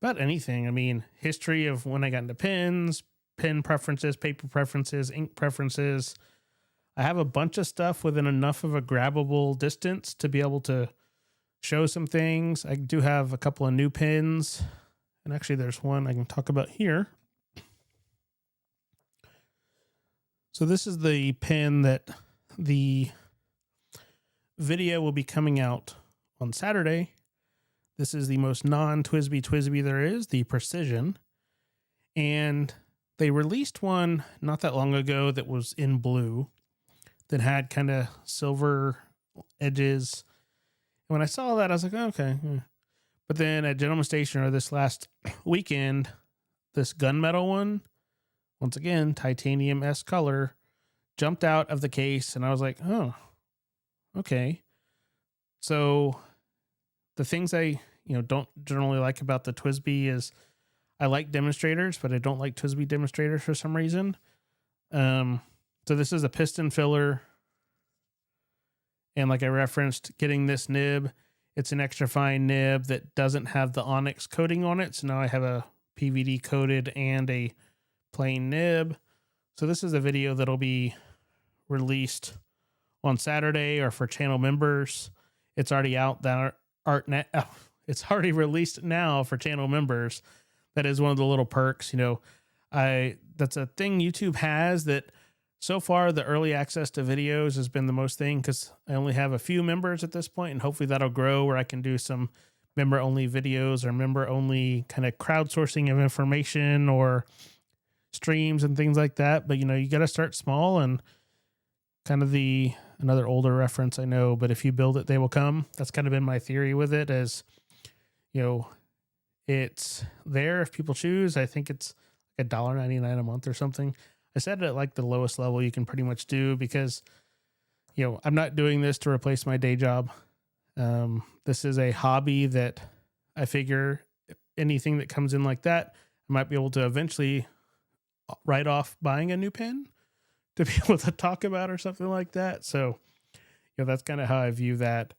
S1: about anything? I mean, history of when I got into pens, pen preferences, paper preferences, ink preferences. I have a bunch of stuff within enough of a grabbable distance to be able to show some things. I do have a couple of new pens, and actually there's one I can talk about here. So this is the pen that the video will be coming out on Saturday. This is the most non-TWSBI there is, the Precision. And they released one not that long ago that was in blue that had kind of silver edges. And when I saw that, I was like, oh, okay. But then at Gentleman Stationer this last weekend, this gunmetal one, once again, titanium S color, jumped out of the case, and I was like, oh, okay. So the things I, don't generally like about the TWSBI is I like demonstrators, but I don't like TWSBI demonstrators for some reason. So this is a piston filler. And like I referenced, getting this nib, it's an extra fine nib that doesn't have the onyx coating on it. So now I have a PVD coated and a plain nib. So this is a video that'll be released on Saturday, or for channel members. It's already out. It's already released now for channel members. That is one of the little perks. That's a thing YouTube has that so far the early access to videos has been the most thing, because I only have a few members at this point, and hopefully that'll grow where I can do some member only videos or member only kind of crowdsourcing of information or streams and things like that. But you got to start small, and kind of another older reference I know, but if you build it, they will come. That's kind of been my theory with it, as it's there if people choose. I think it's like $1.99 a month or something. I set it at like the lowest level you can pretty much do, because I'm not doing this to replace my day job. This is a hobby that I figure anything that comes in like that, I might be able to eventually write off buying a new pen to be able to talk about or something like that. So, that's kind of how I view that.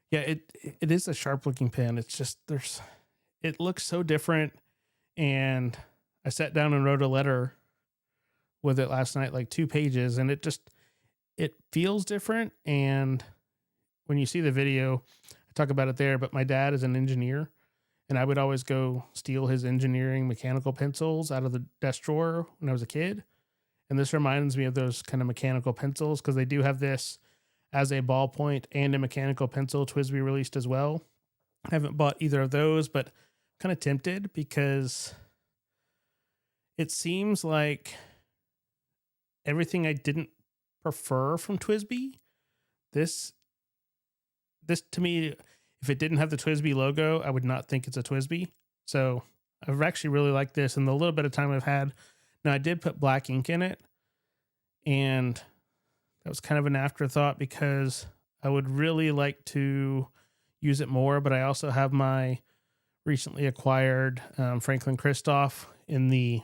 S1: Yeah, it is a sharp looking pen. It's just, it looks so different. And I sat down and wrote a letter with it last night, like 2 pages, and it feels different. And when you see the video, I talk about it there, but my dad is an engineer, and I would always go steal his engineering mechanical pencils out of the desk drawer when I was a kid. And this reminds me of those kind of mechanical pencils, because they do have this as a ballpoint and a mechanical pencil TWSBI released as well. I haven't bought either of those, but kind of tempted, because it seems like everything I didn't prefer from TWSBI, this to me, if it didn't have the TWSBI logo, I would not think it's a TWSBI. So I've actually really liked this, and the little bit of time I've had. Now, I did put black ink in it, And that was kind of an afterthought because I would really like to use it more, but I also have my recently acquired Franklin Christoph in the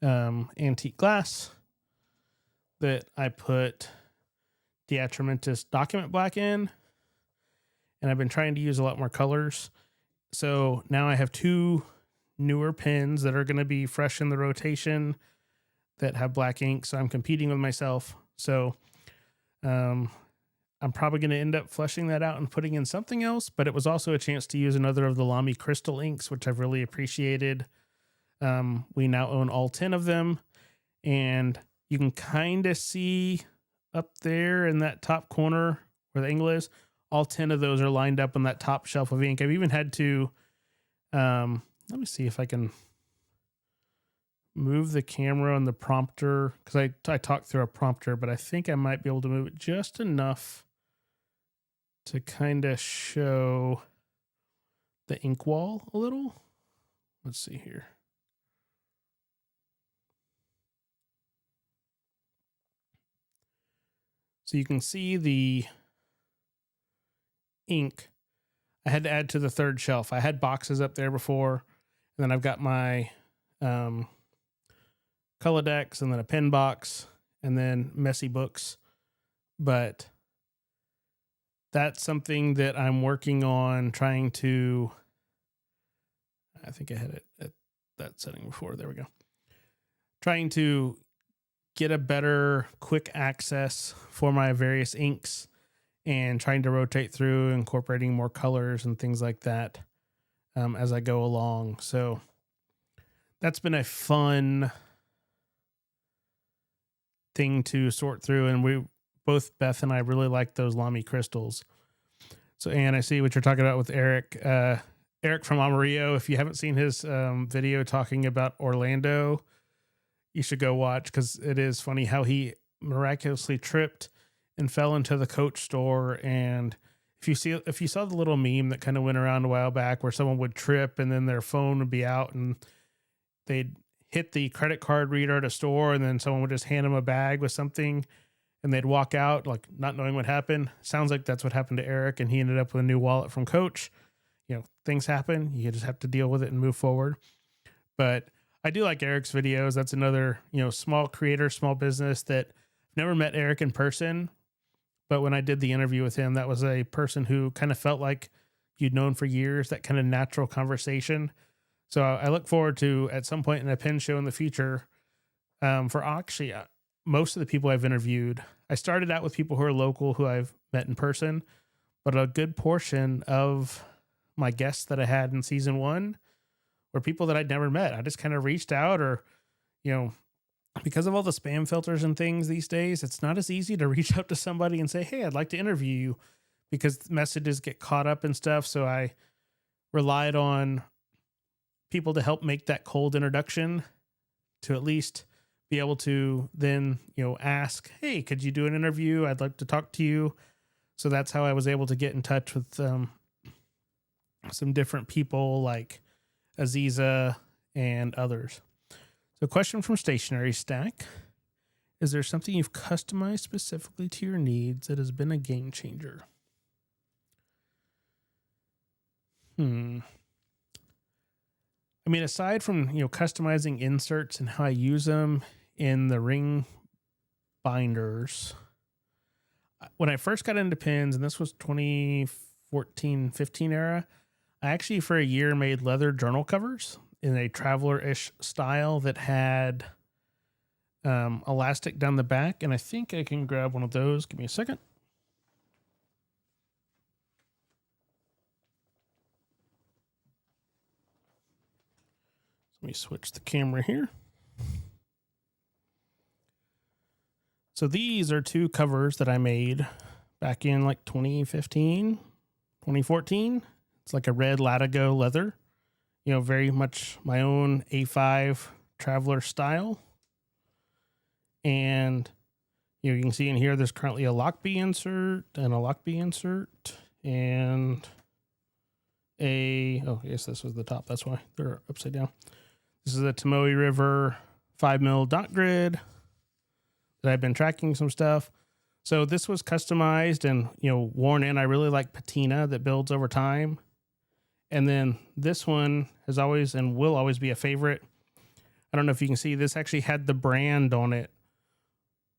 S1: antique glass that I put Diatramentus document black in, and I've been trying to use a lot more colors. So now I have two newer pens that are going to be fresh in the rotation that have black ink. So I'm competing with myself. So I'm probably going to end up fleshing that out and putting in something else, but it was also a chance to use another of the Lamy crystal inks, which I've really appreciated. We now own all 10 of them, and you can kind of see up there in that top corner where the angle is, all 10 of those are lined up on that top shelf of ink. I've even had to, let me see if I can move the camera on the prompter, because I talked through a prompter, but I think I might be able to move it just enough to kind of show the ink wall a little. Let's see here. So you can see the ink I had to add to the third shelf. I had boxes up there before, and then I've got my Colodex, and then a pen box, and then messy books. But that's something that I'm working on trying to, I think I had it at that setting before. There we go. Trying to get a better quick access for my various inks and trying to rotate through, incorporating more colors and things like that as I go along. So that's been a fun thing to sort through. And we both, Beth and I, really like those Lamy crystals. So, and I see what you're talking about with Eric. Eric from Amarillo. If you haven't seen his video talking about Orlando, you should go watch, because it is funny how he miraculously tripped and fell into the Coach store. And if you saw the little meme that kind of went around a while back where someone would trip and then their phone would be out and they'd hit the credit card reader at a store, and then someone would just hand them a bag with something and they'd walk out like not knowing what happened. Sounds like that's what happened to Eric, and he ended up with a new wallet from Coach. You know, things happen. You just have to deal with it and move forward. But I do like Eric's videos. That's another, small creator, small business that I've never met Eric in person. But when I did the interview with him, that was a person who kind of felt like you'd known for years, that kind of natural conversation. So I look forward to, at some point in a pen show in the future, for actually most of the people I've interviewed, I started out with people who are local who I've met in person, but a good portion of my guests that I had in season 1 were people that I'd never met. I just kind of reached out, or, because of all the spam filters and things these days, it's not as easy to reach out to somebody and say, hey, I'd like to interview you, because messages get caught up and stuff. So I relied on people to help make that cold introduction, to at least be able to then, ask, hey, could you do an interview? I'd like to talk to you. So that's how I was able to get in touch with some different people like Aziza and others. So question from Stationery Stack. Is there something you've customized specifically to your needs that has been a game changer? I mean, aside from, customizing inserts and how I use them in the ring binders, when I first got into pins, and this was 2014-15 era, I actually for a year made leather journal covers in a traveler-ish style that had elastic down the back. And I think I can grab one of those. Give me a second. Let me switch the camera here. So these are 2 covers that I made back in like 2015, 2014. It's like a red Latigo leather, very much my own A5 traveler style. And, you can see in here, there's currently a Lockbee insert and a Lockbee insert and yes, this was the top. That's why they're upside down. This is a Tomoe River 5mm dot grid. that I've been tracking some stuff. So this was customized and, worn in. I really like patina that builds over time. And then this one has always and will always be a favorite. I don't know if you can see, this actually had the brand on it.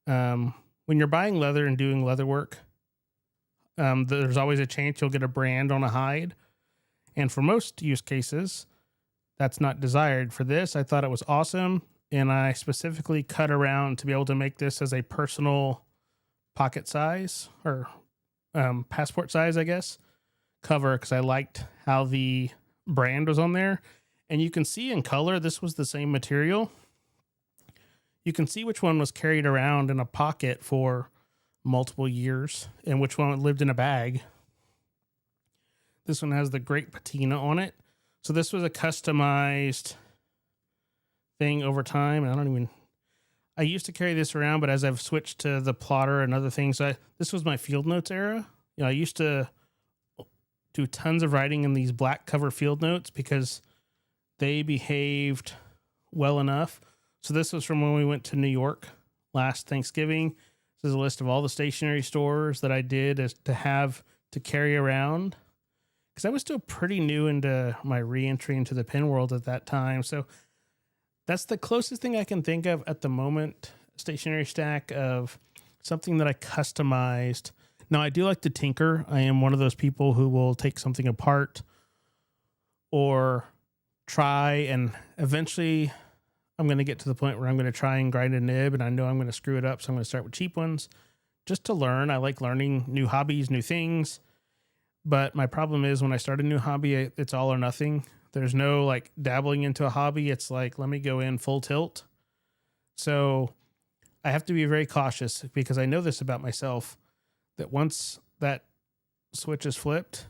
S1: When you're buying leather and doing leather work, there's always a chance you'll get a brand on a hide. And for most use cases, that's not desired. For this, I thought it was awesome. And I specifically cut around to be able to make this as a personal pocket size or passport size, I guess, cover, because I liked how the brand was on there. And you can see in color, this was the same material. You can see which one was carried around in a pocket for multiple years and which one lived in a bag. This one has the great patina on it. So this was a customized thing over time. I used to carry this around, but as I've switched to the plotter and other things, this was my field notes era. I used to do tons of writing in these black cover field notes because they behaved well enough. So this was from when we went to New York last Thanksgiving. This is a list of all the stationery stores that I did as to have to carry around, because I was still pretty new into my re-entry into the pen world at that time. So that's the closest thing I can think of at the moment, stationery stack, of something that I customized. Now, I do like to tinker. I am one of those people who will take something apart or try, and eventually I'm going to get to the point where I'm going to try and grind a nib, and I know I'm going to screw it up, so I'm going to start with cheap ones just to learn. I like learning new hobbies, new things. But my problem is when I start a new hobby, it's all or nothing. There's no like dabbling into a hobby. It's like, let me go in full tilt. So I have to be very cautious, because I know this about myself, that once that switch is flipped,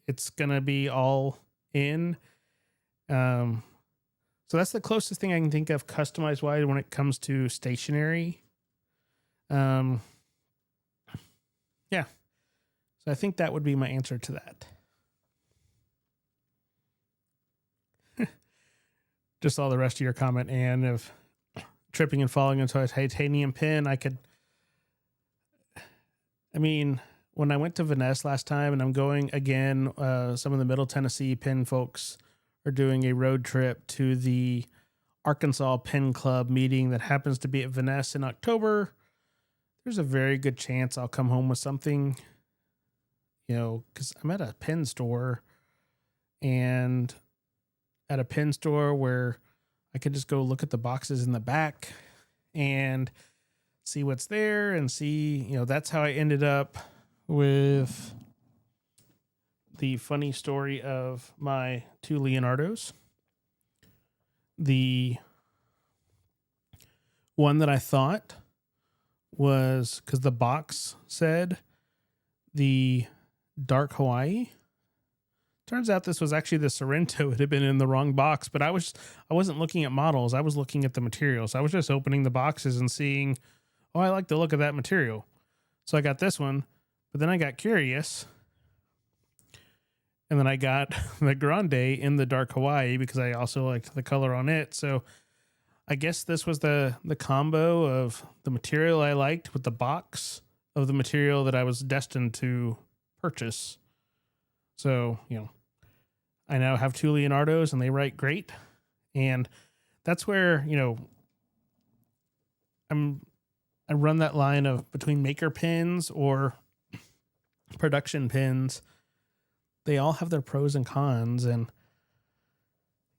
S1: it's going to be all in. So that's the closest thing I can think of customized wise when it comes to stationery. Yeah. So I think that would be my answer to that. Just saw the rest of your comment, Anne, of tripping and falling into a titanium pin. When I went to Vanessa last time, and I'm going again, some of the Middle Tennessee pin folks are doing a road trip to the Arkansas Pin Club meeting that happens to be at Vanessa in October. There's a very good chance I'll come home with something, because I'm at a pin store, and at a pin store where I could just go look at the boxes in the back and see what's there and see, that's how I ended up with the funny story of my two Leonardos. The one that I thought was, because the box said the Dark Hawaii. Turns out this was actually the Sorrento. It had been in the wrong box, but I wasn't looking at models. I was looking at the materials. I was just opening the boxes and seeing, oh, I like the look of that material. So I got this one, but then I got curious. And then I got the Grande in the Dark Hawaii because I also liked the color on it. So I guess this was the combo of the material I liked with the box of the material that I was destined to purchase. So, I now have two Leonardos and they write great. And that's where, I run that line of between maker pins or production pins. They all have their pros and cons, and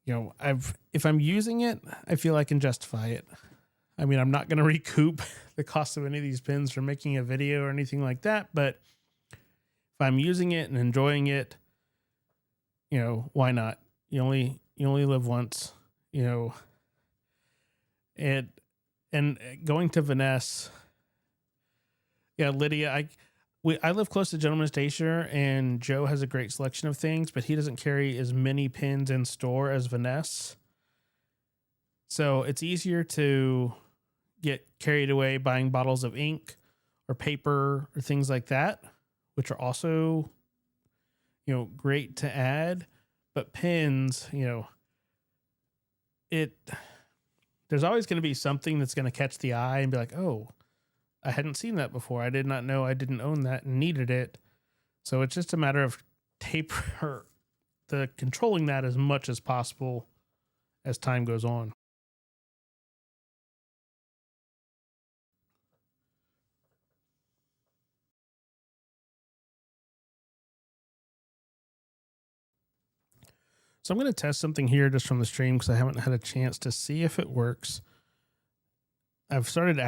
S1: if I'm using it, I feel I can justify it. I'm not going to recoup the cost of any of these pins for making a video or anything like that, but if I'm using it and enjoying it, why not? You only live once, and going to Vanessa. Yeah, Lydia, I live close to Gentleman Stationer, and Joe has a great selection of things, but he doesn't carry as many pins in store as Vanessa. So it's easier to get carried away buying bottles of ink or paper or things like that, which are also, great to add. But pins, there's always going to be something that's going to catch the eye and be like, oh, I hadn't seen that before. I did not know I didn't own that and needed it. So it's just a matter of taper the controlling that as much as possible as time goes on. So I'm going to test something here just from the stream because I haven't had a chance to see if it works. I've started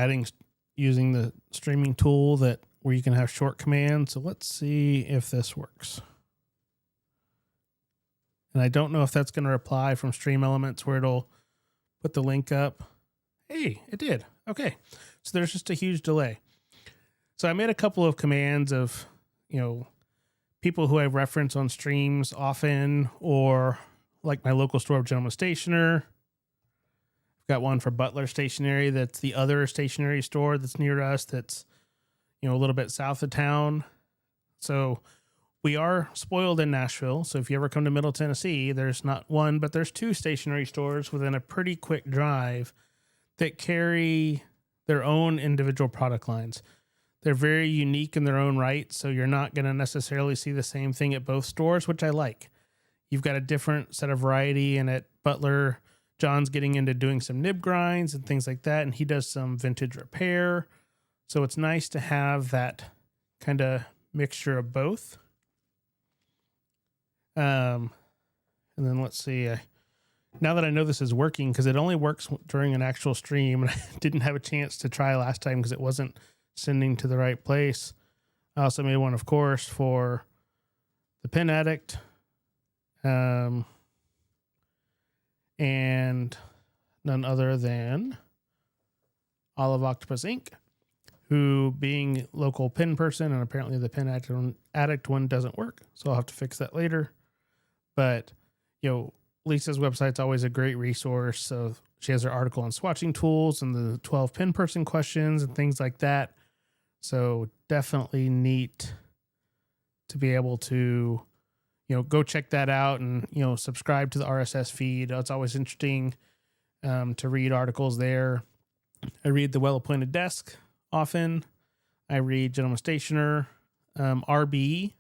S1: using the streaming tool where you can have short commands. So let's see if this works. And I don't know if that's going to reply from Stream Elements where it'll put the link up. Hey, it did. Okay. So there's just a huge delay. So I made a couple of commands of, people who I reference on streams often, or like my local store of Gentleman Stationer. I've got one for Butler Stationery. That's the other stationery store that's near us. That's, a little bit south of town. So we are spoiled in Nashville. So if you ever come to Middle Tennessee, there's not one, but there's two stationery stores within a pretty quick drive that carry their own individual product lines. They're very unique in their own right, so you're not going to necessarily see the same thing at both stores, which I like. You've got a different set of variety, and at Butler, John's getting into doing some nib grinds and things like that, and he does some vintage repair. So it's nice to have that kind of mixture of both. And then let's see. Now that I know this is working, because it only works during an actual stream, and I didn't have a chance to try last time because it wasn't sending to the right place. I also made one, of course, for the Pen Addict, and none other than Olive Octopus Inc., who, being local pen person, and apparently the Pen Addict one doesn't work, so I'll have to fix that later. But, Lisa's website's always a great resource. So she has her article on swatching tools and the 12 pen person questions and things like that. So definitely neat to be able to, go check that out and, subscribe to the RSS feed. It's always interesting to read articles there. I read the Well-Appointed Desk often. I read Gentleman Stationer, RB,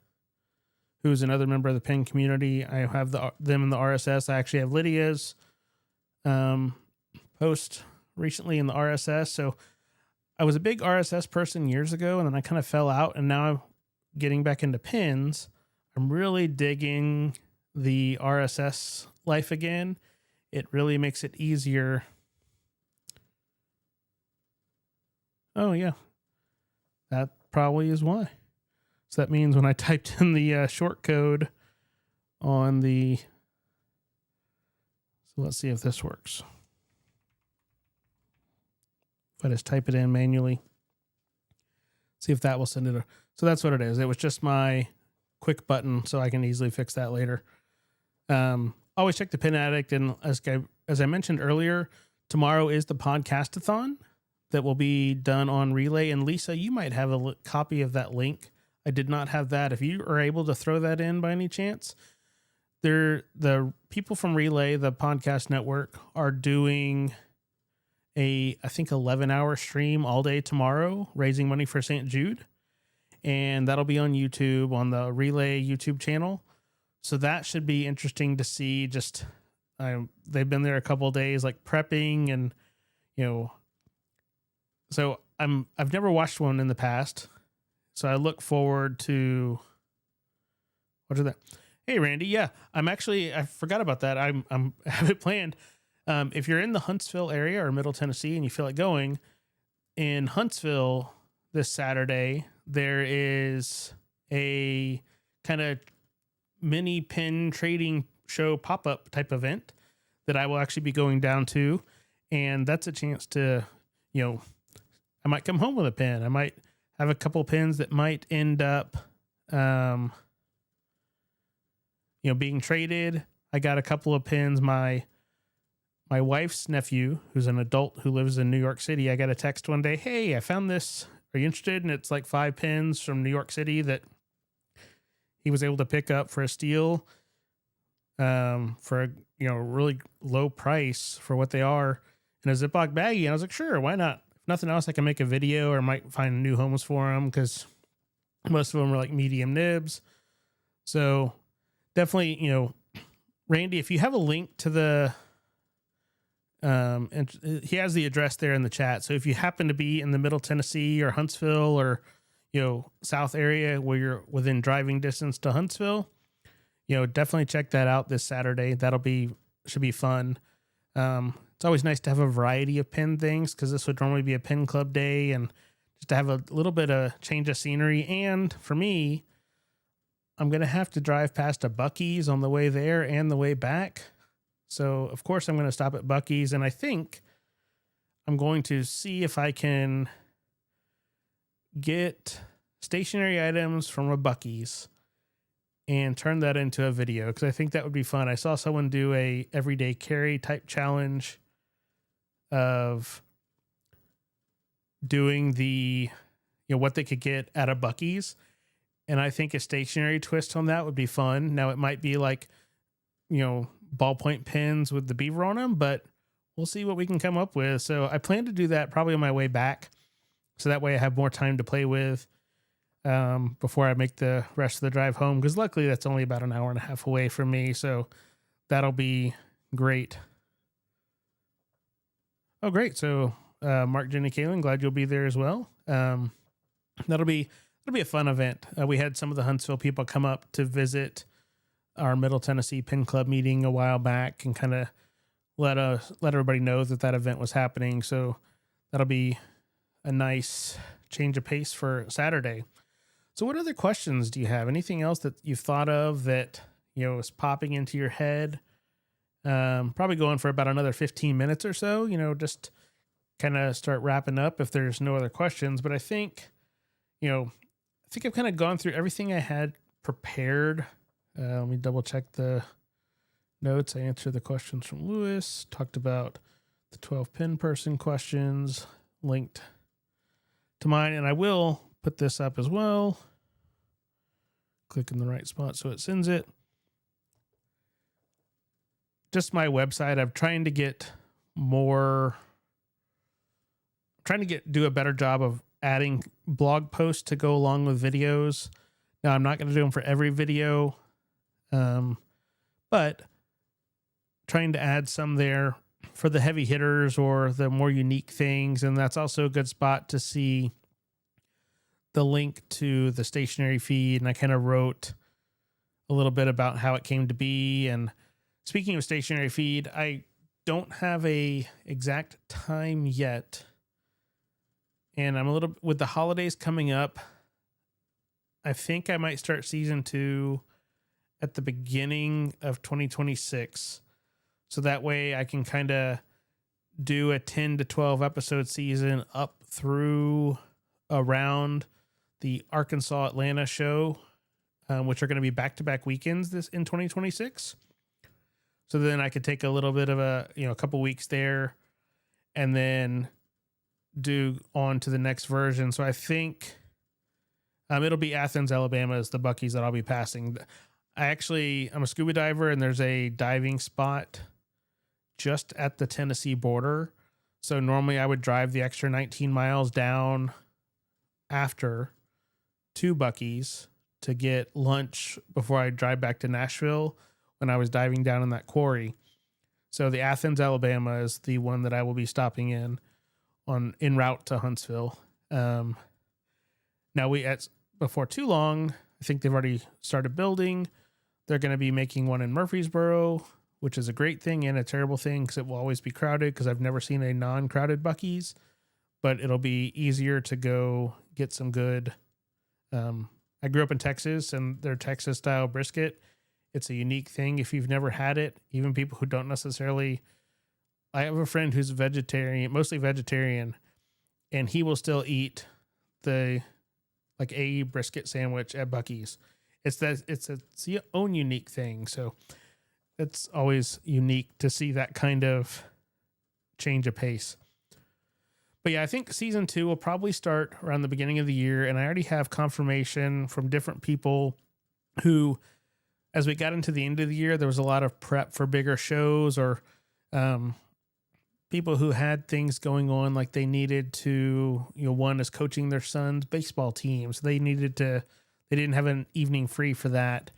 S1: who's another member of the pen community. I have them in the RSS. I actually have Lydia's post recently in the RSS. So I was a big RSS person years ago, and then I kind of fell out, and now I'm getting back into pins. I'm really digging the RSS life again. It really makes it easier. Oh, yeah. That probably is why. So that means when I typed in the short code on the... So let's see if this works. If I just type it in manually. See if that will send it. So that's what it is. It was just my quick button, so I can easily fix that later. Always check the Pen Addict. And as I mentioned earlier, tomorrow is the podcastathon that will be done on Relay. And Lisa, you might have a copy of that link. I did not have that. If you are able to throw that in by any chance, the people from Relay, the podcast network, are doing I think 11-hour stream all day tomorrow, raising money for St. Jude. And that'll be on YouTube, on the Relay YouTube channel. So that should be interesting to see. Just they've been there a couple of days, like prepping, and so I've never watched one in the past. So I look forward to what is that? Hey Randy, yeah, I forgot about that. I have it planned. If you're in the Huntsville area or Middle Tennessee and you feel like going, in Huntsville this Saturday, there is a kind of mini pen trading show pop-up type event that I will actually be going down to. And that's a chance to, I might come home with a pen. I might have a couple pens that might end up, being traded. I got a couple of pens. My wife's nephew, who's an adult who lives in New York City, I got a text one day, hey, I found this. Are you interested? And it's like 5 pens from New York City that he was able to pick up for a steal, for a really low price for what they are in a Ziploc baggie. And I was like, sure, why not? if nothing else, I can make a video or might find new homes for them because most of them are like medium nibs. So definitely, Randy, if you have a link to the, and he has the address there in the chat. So if you happen to be in the Middle Tennessee or Huntsville or, South area where you're within driving distance to Huntsville, definitely check that out this Saturday. Should be fun. It's always nice to have a variety of pin things because this would normally be a pin club day and just to have a little bit of change of scenery. And for me, I'm going to have to drive past a Buc-ee's on the way there and the way back. So of course I'm going to stop at Buc-ee's, and I think I'm going to see if I can get stationary items from a Buc-ee's and turn that into a video because I think that would be fun. I saw someone do a everyday carry type challenge of doing the, what they could get at a Buc-ee's. And I think a stationary twist on that would be fun. Now it might be like, ballpoint pins with the beaver on them, but we'll see what we can come up with. So I plan to do that probably on my way back. So that way I have more time to play with before I make the rest of the drive home. Because luckily that's only about an hour and a half away from me. So that'll be great. Oh, great. So Mark, Jenny, Kaylin, glad you'll be there as well. It'll be a fun event. We had some of the Huntsville people come up to visit our Middle Tennessee Pin Club meeting a while back and kind of let everybody know that event was happening. So that'll be a nice change of pace for Saturday. So what other questions do you have? Anything else that you've thought of that, is popping into your head? Probably going for about another 15 minutes or so, just kind of start wrapping up if there's no other questions. But I think, I've kind of gone through everything I had prepared. Let me double check the notes. I answered the questions from Lewis, talked about the 12 pin person questions, linked to mine, and I will put this up as well. Click in the right spot so it sends it. Just my website. I'm trying to do a better job of adding blog posts to go along with videos. Now I'm not going to do them for every video, but trying to add some there for the heavy hitters or the more unique things. And that's also a good spot to see the link to the stationery feed. And I kind of wrote a little bit about how it came to be. And speaking of stationery feed, I don't have a exact time yet. And I'm with the holidays coming up, I think I might start season 2 at the beginning of 2026. So that way I can kind of do a 10 to 12 episode season up through around the Arkansas Atlanta show, which are going to be back-to-back weekends in 2026. So then I could take a little bit of a couple weeks there and then do on to the next version. So I think it'll be Athens, Alabama is the Buc-ee's that I'll be passing. I'm a scuba diver, and there's a diving spot just at the Tennessee border. So normally I would drive the extra 19 miles down after to Buc-ee's to get lunch before I drive back to Nashville when I was diving down in that quarry. So the Athens, Alabama is the one that I will be stopping in route to Huntsville. Now before too long, I think they've already started building. They're going to be making one in Murfreesboro, which is a great thing and a terrible thing because it will always be crowded because I've never seen a non-crowded Buc-ee's, but it'll be easier to go get some good. I grew up in Texas, and their Texas style brisket, it's a unique thing. If you've never had it, even people who don't necessarily, I have a friend who's vegetarian, mostly vegetarian, and he will still eat a brisket sandwich at Buc-ee's. It's its own unique thing. So it's always unique to see that kind of change of pace. But yeah, I think season 2 will probably start around the beginning of the year. And I already have confirmation from different people who, as we got into the end of the year, there was a lot of prep for bigger shows or people who had things going on, like they needed to, one is coaching their son's baseball team. So they didn't have an evening free for that.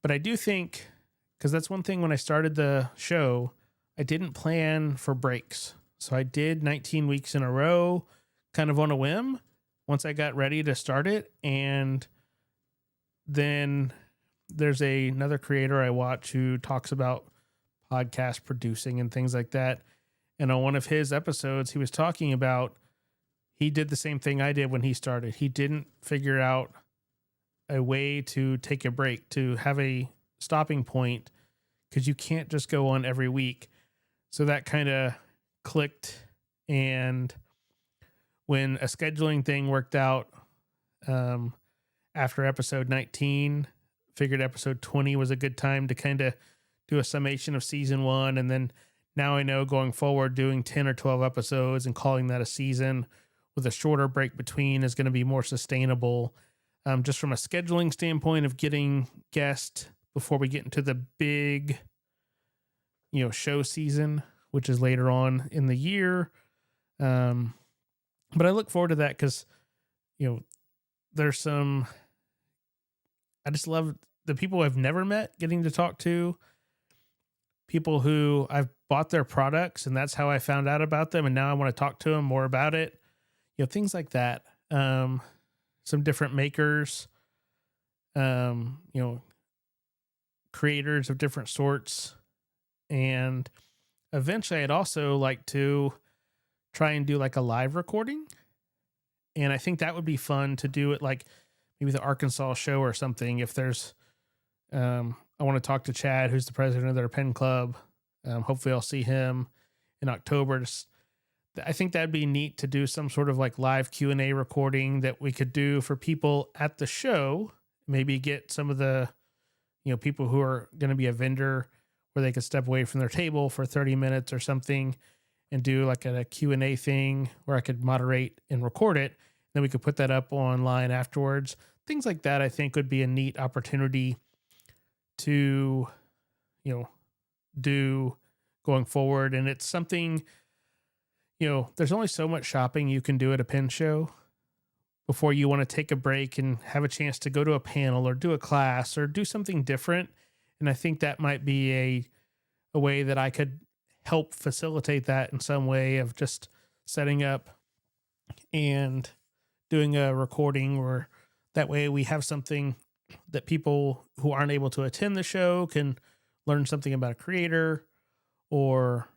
S1: But I do think, because that's one thing when I started the show, I didn't plan for breaks. So I did 19 weeks in a row, kind of on a whim, once I got ready to start it. And then there's another creator I watch who talks about podcast producing and things like that. And on one of his episodes, he was talking about, he did the same thing I did when he started. He didn't figure out a way to take a break, to have a stopping point, because you can't just go on every week. So that kind of clicked. And when a scheduling thing worked out, after episode 19, figured episode 20 was a good time to kind of do a summation of season 1. And then now I know going forward, doing 10 or 12 episodes and calling that a season with a shorter break between is going to be more sustainable. Just from a scheduling standpoint of getting guests before we get into the big, show season, which is later on in the year. But I look forward to that because, there's some, I just love the people I've never met getting to talk to, people who I've bought their products and that's how I found out about them. And now I want to talk to them more about it. Things like that. Some different makers, creators of different sorts. And eventually I'd also like to try and do like a live recording. And I think that would be fun to do it like maybe the Arkansas show or something. If there's, I want to talk to Chad, who's the president of their pen club. Hopefully I'll see him in October. I think that'd be neat to do some sort of like live Q&A recording that we could do for people at the show. Maybe get some of the, people who are going to be a vendor where they could step away from their table for 30 minutes or something and do like a Q&A thing where I could moderate and record it. Then we could put that up online afterwards. Things like that, I think, would be a neat opportunity to, do going forward. And it's something, there's only so much shopping you can do at a pen show before you want to take a break and have a chance to go to a panel or do a class or do something different. And I think that might be a way that I could help facilitate that in some way of just setting up and doing a recording, or that way we have something that people who aren't able to attend the show can learn something about a creator, or,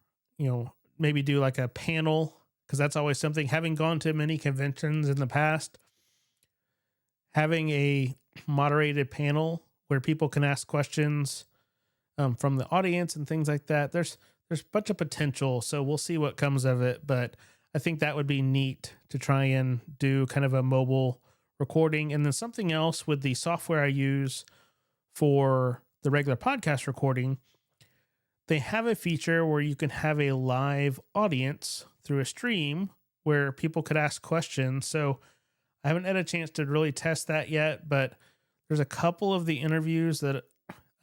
S1: maybe do like a panel, because that's always something. Having gone to many conventions in the past, having a moderated panel where people can ask questions from the audience and things like that, there's a bunch of potential. So we'll see what comes of it. But I think that would be neat to try and do kind of a mobile recording. And then something else with the software I use for the regular podcast recording, they have a feature where you can have a live audience through a stream where people could ask questions. So I haven't had a chance to really test that yet, but there's a couple of the interviews that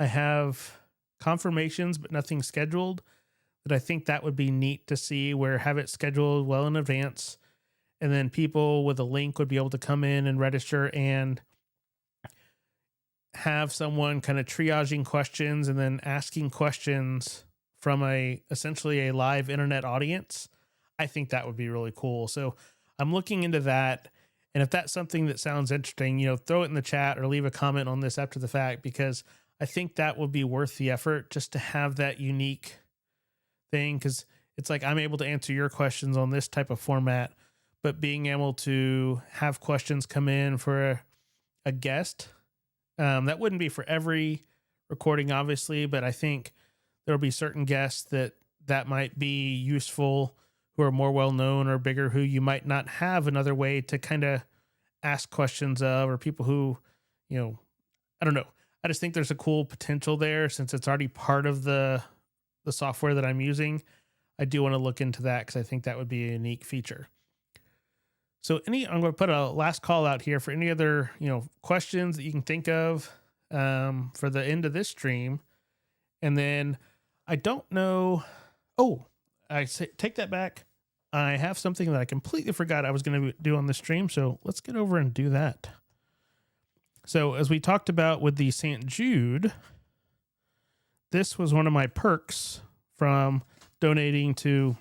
S1: I have confirmations, but nothing scheduled, that I think that would be neat to see, where have it scheduled well in advance. And then people with a link would be able to come in and register and have someone kind of triaging questions and then asking questions from essentially a live internet audience. I think that would be really cool. So I'm looking into that. And if that's something that sounds interesting, throw it in the chat or leave a comment on this after the fact, because I think that would be worth the effort just to have that unique thing. Cause it's like, I'm able to answer your questions on this type of format, but being able to have questions come in for a guest, that wouldn't be for every recording, obviously, but I think there'll be certain guests that might be useful, who are more well-known or bigger, who you might not have another way to kind of ask questions of, or people who, I don't know. I just think there's a cool potential there, since it's already part of the software that I'm using. I do want to look into that, because I think that would be a unique feature. So I'm going to put a last call out here for any other, questions that you can think of for the end of this stream. And then I don't know. Oh, take that back. I have something that I completely forgot I was going to do on the stream. So let's get over and do that. So as we talked about with the St. Jude, this was one of my perks from donating to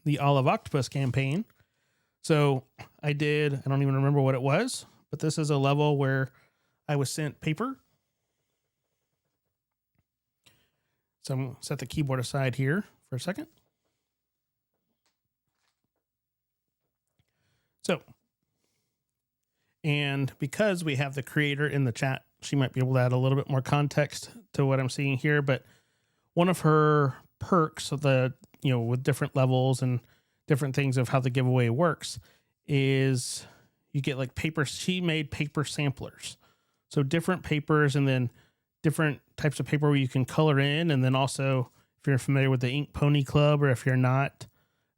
S1: the Olive Octopus campaign. So I don't even remember what it was, but this is a level where I was sent paper. So I'm going to set the keyboard aside here for a second. So, and because we have the creator in the chat, she might be able to add a little bit more context to what I'm seeing here. But one of her perks of with different levels and different things of how the giveaway works is you get like paper. She made paper samplers. So different papers and then different types of paper where you can color in. And then also, if you're familiar with the Ink Pony Club, or if you're not,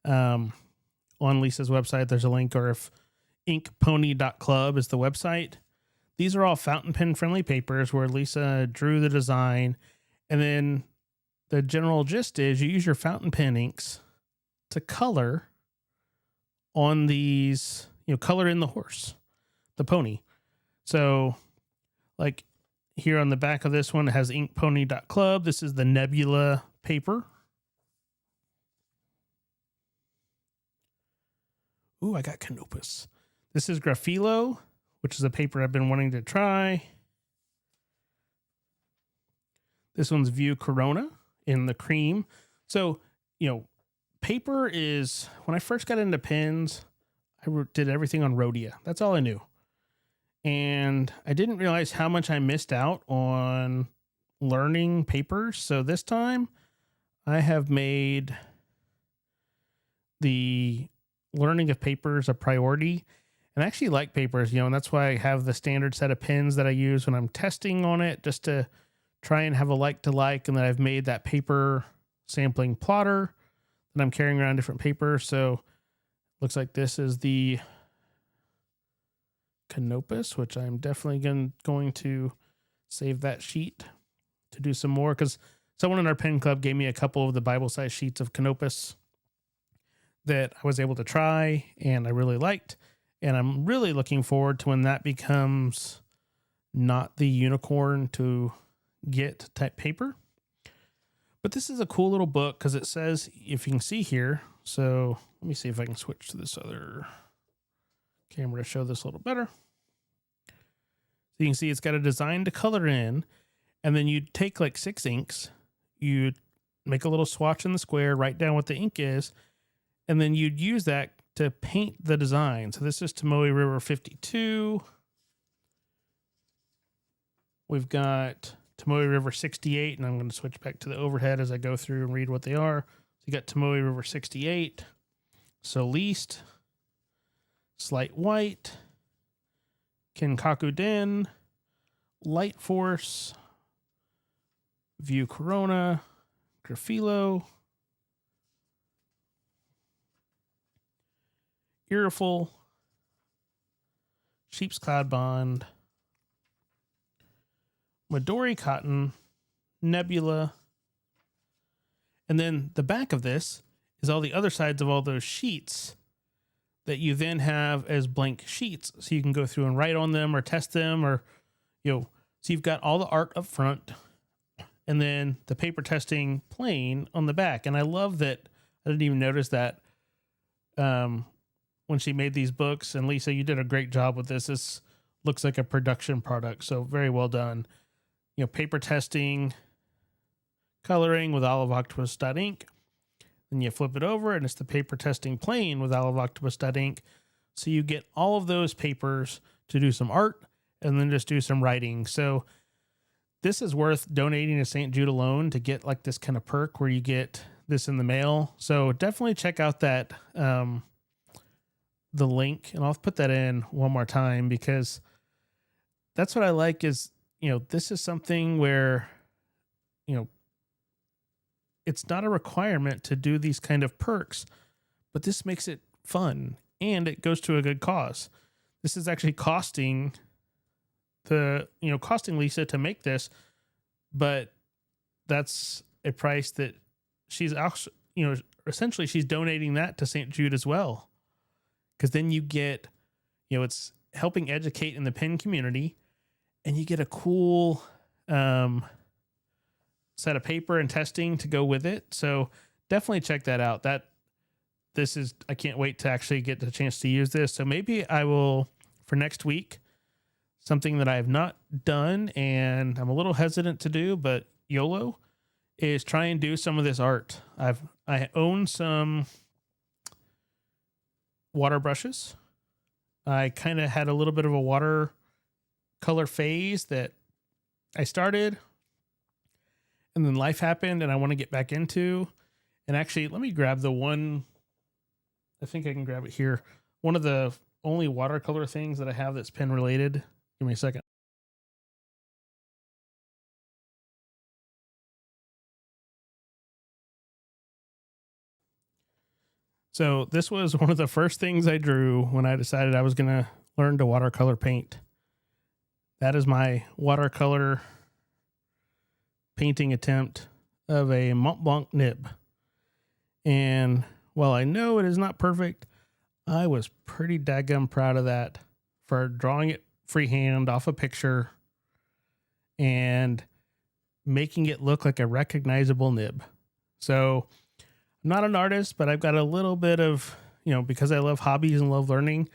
S1: on Lisa's website, there's a link, or if inkpony.club is the website. These are all fountain pen friendly papers where Lisa drew the design. And then the general gist is you use your fountain pen inks to color on these, color in the horse, the pony. So like here on the back of this one, it has inkpony.club. This is the Nebula paper. Ooh, I got Canopus. This is Graphilo, which is a paper I've been wanting to try. This one's View Corona in the cream. So, paper is, when I first got into pens, I did everything on Rhodia. That's all I knew. And I didn't realize how much I missed out on learning papers. So this time I have made the learning of papers a priority, and I actually like papers, and that's why I have the standard set of pens that I use when I'm testing on it, just to try and have a like to like. And then I've made that paper sampling plotter that I'm carrying around different papers. So looks like this is the Canopus, which I'm definitely going to save that sheet to do some more, because someone in our pen club gave me a couple of the Bible size sheets of Canopus that I was able to try and I really liked. And I'm really looking forward to when that becomes not the unicorn to get type paper. But this is a cool little book because it says, if you can see here, so let me see if I can switch to this other camera to show this a little better. So you can see it's got a design to color in, and then you take like 6 inks, you make a little swatch in the square, write down what the ink is, and then you'd use that to paint the design. So this is Tomoe River 52. We've got Tomoe River 68, and I'm going to switch back to the overhead as I go through and read what they are. So you got Tomoe River 68, Soleast, Slight White, Kenkaku Den, Light Force, View Corona, Graphilo, Irreful, Sheep's Cloud Bond, Midori Cotton, Nebula, and then the back of this is all the other sides of all those sheets that you then have as blank sheets, so you can go through and write on them or test them, or so you've got all the art up front and then the paper testing plain on the back. And I love that. I didn't even notice that when she made these books. And Lisa, you did a great job with this. This looks like a production product, so very well done. Paper testing, coloring with Olive Octopus ink. Then you flip it over and it's the paper testing plain with Olive Octopus ink. So you get all of those papers to do some art and then just do some writing. So this is worth donating to St. Jude alone to get like this kind of perk where you get this in the mail. So definitely check out that, the link, and I'll put that in one more time, because that's what I like is, this is something where, it's not a requirement to do these kind of perks, but this makes it fun and it goes to a good cause. This is actually costing Lisa to make this, but that's a price that she's also, essentially she's donating that to St. Jude as well. Because then you get, it's helping educate in the pen community, and you get a cool set of paper and testing to go with it. So definitely check that out. I can't wait to actually get the chance to use this. So maybe I will, for next week, something that I have not done and I'm a little hesitant to do, but YOLO, is try and do some of this art. I own some water brushes. I kind of had a little bit of a watercolor phase that I started, and then life happened and I want to get back into. And actually, let me grab the one. I think I can grab it here. One of the only watercolor things that I have that's pen related. Give me a second. So this was one of the first things I drew when I decided I was going to learn to watercolor paint. That is my watercolor painting attempt of a Mont Blanc nib. And while I know it is not perfect, I was pretty daggum proud of that for drawing it freehand off a picture and making it look like a recognizable nib. So I'm not an artist, but I've got a little bit of, because I love hobbies and love learning,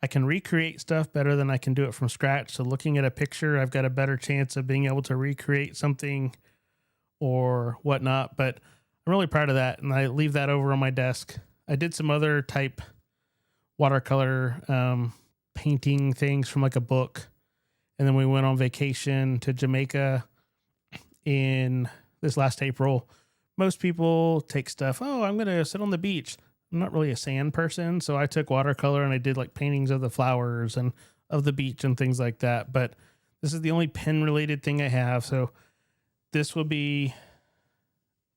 S1: I can recreate stuff better than I can do it from scratch. So looking at a picture, I've got a better chance of being able to recreate something or whatnot. But I'm really proud of that, and I leave that over on my desk. I did some other type watercolor painting things from like a book, and then we went on vacation to Jamaica in this last April. Most people take stuff, I'm going to sit on the beach. I'm not really a sand person, so I took watercolor and I did like paintings of the flowers and of the beach and things like that. But this is the only pen related thing I have, so this will be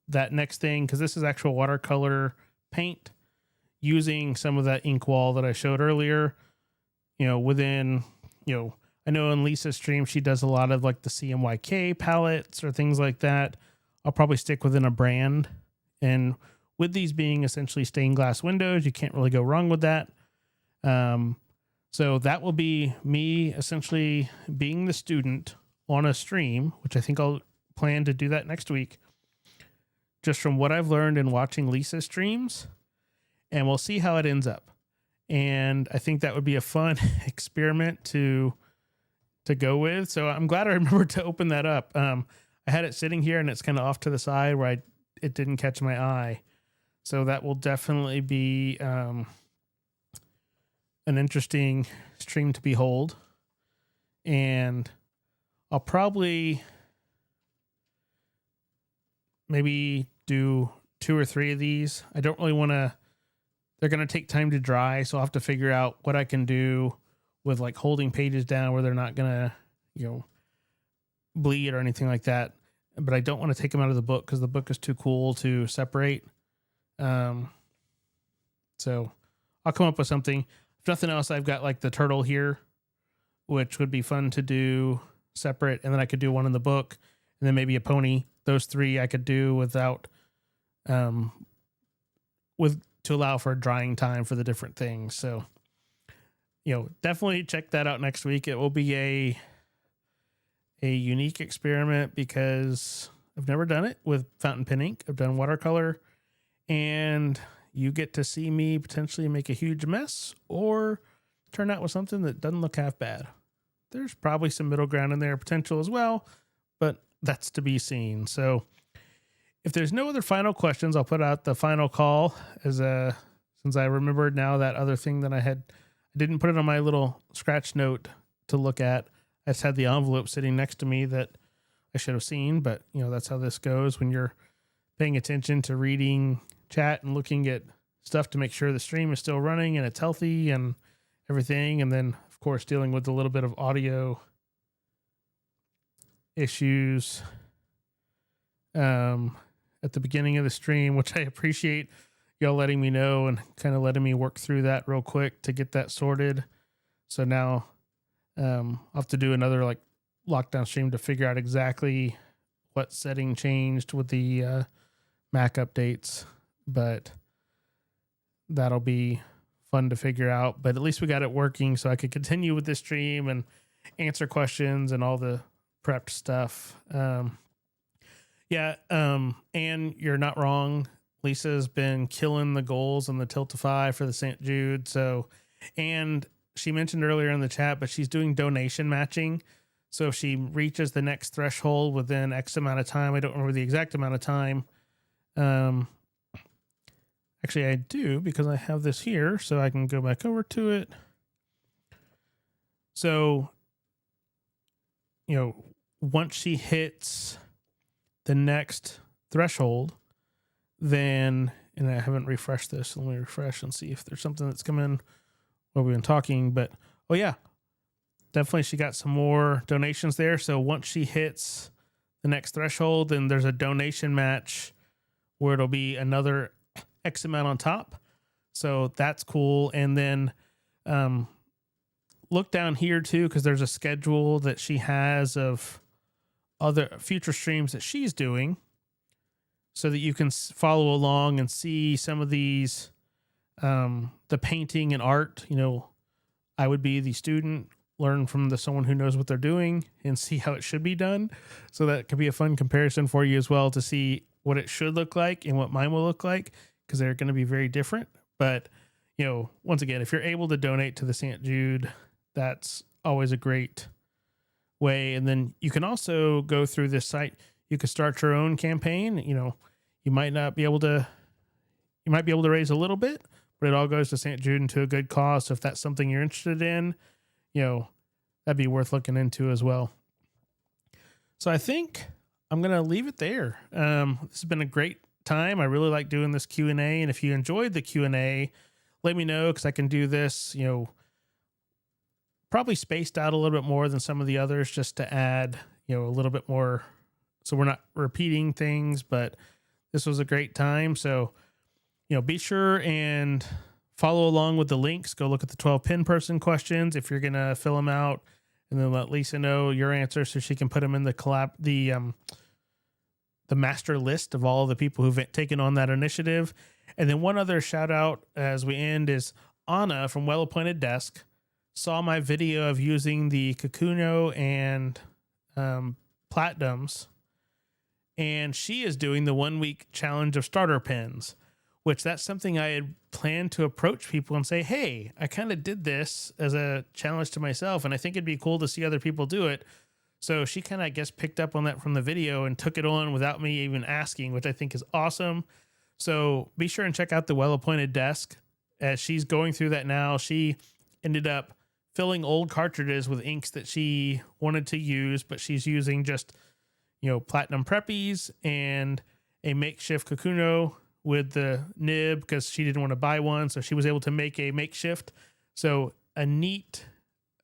S1: that next thing, because this is actual watercolor paint using some of that ink wall that I showed earlier. Within, I know in Lisa's stream, she does a lot of like the CMYK palettes or things like that. I'll probably stick within a brand. And with these being essentially stained glass windows, you can't really go wrong with that. So that will be me essentially being the student on a stream, which I think I'll plan to do that next week, just from what I've learned in watching Lisa's streams, and we'll see how it ends up. And I think that would be a fun experiment to go with. So I'm glad I remembered to open that up. I had it sitting here and it's kind of off to the side where it didn't catch my eye. So that will definitely be an interesting stream to behold. And I'll probably maybe do 2 or 3 of these. I don't really want to, they're going to take time to dry. So I'll have to figure out what I can do with like holding pages down where they're not going to, bleed or anything like that. But I don't want to take them out of the book because the book is too cool to separate. So I'll come up with something. If nothing else, I've got like the turtle here, which would be fun to do separate. And then I could do one in the book, and then maybe a pony. Those 3 I could do without, to allow for drying time for the different things. So, definitely check that out next week. It will be a unique experiment because I've never done it with fountain pen ink. I've done watercolor, and you get to see me potentially make a huge mess or turn out with something that doesn't look half bad. There's probably some middle ground in there potential as well, but that's to be seen. So if there's no other final questions, I'll put out the final call since I remembered now that other thing that I didn't put it on my little scratch note to look at. I just had the envelope sitting next to me that I should have seen, but that's how this goes when you're paying attention to reading chat and looking at stuff to make sure the stream is still running and it's healthy and everything. And then of course, dealing with a little bit of audio issues, at the beginning of the stream, which I appreciate y'all letting me know and kind of letting me work through that real quick to get that sorted. So now, I'll have to do another like lockdown stream to figure out exactly what setting changed with the Mac updates. but that'll be fun to figure out. But at least we got it working, so I could continue with this stream and answer questions and all the prepped stuff. And you're not wrong. Lisa's been killing the goals on the Tiltify for the St. Jude. So, and she mentioned earlier in the chat, but she's doing donation matching. So if she reaches the next threshold within X amount of time, I don't remember the exact amount of time. Actually, I do, because I have this here, so I can go back over to it. So, once she hits the next threshold, then, and I haven't refreshed this. Let me refresh and see if there's something that's come in while we've been talking. But, oh yeah, definitely she got some more donations there. So once she hits the next threshold, then there's a donation match where it'll be another X amount on top. So that's cool. And then look down here too, because there's a schedule that she has of other future streams that she's doing, so that you can follow along and see some of these, the painting and art. I would be the student, learn from someone who knows what they're doing, and see how it should be done. So that could be a fun comparison for you as well, to see what it should look like and what mine will look like, because they're going to be very different. But, once again, if you're able to donate to the St. Jude, that's always a great way. And then you can also go through this site. You could start your own campaign. You might be able to raise a little bit, but it all goes to St. Jude and to a good cause. So if that's something you're interested in, that'd be worth looking into as well. So I think I'm going to leave it there. This has been a great time. I really like doing this Q&A. And if you enjoyed the Q&A, let me know, because I can do this, probably spaced out a little bit more than some of the others, just to add, a little bit more, so we're not repeating things. But this was a great time. So, be sure and follow along with the links. Go look at the 12 pin person questions if you're going to fill them out, and then let Lisa know your answer so she can put them in the master list of all of the people who've taken on that initiative. And then one other shout out as we end is Anna from Well Appointed Desk saw my video of using the Kakuno and Platinums, and she is doing the 1 week challenge of starter pins, which that's something I had planned to approach people and say, hey, I kind of did this as a challenge to myself, and I think it'd be cool to see other people do it. So she kind of, I guess, picked up on that from the video and took it on without me even asking, which I think is awesome. So be sure and check out the Well Appointed Desk as she's going through that now. She ended up filling old cartridges with inks that she wanted to use, but she's using just, platinum preppies and a makeshift Kakuno with the nib, because she didn't want to buy one. So she was able to make a makeshift. So a neat,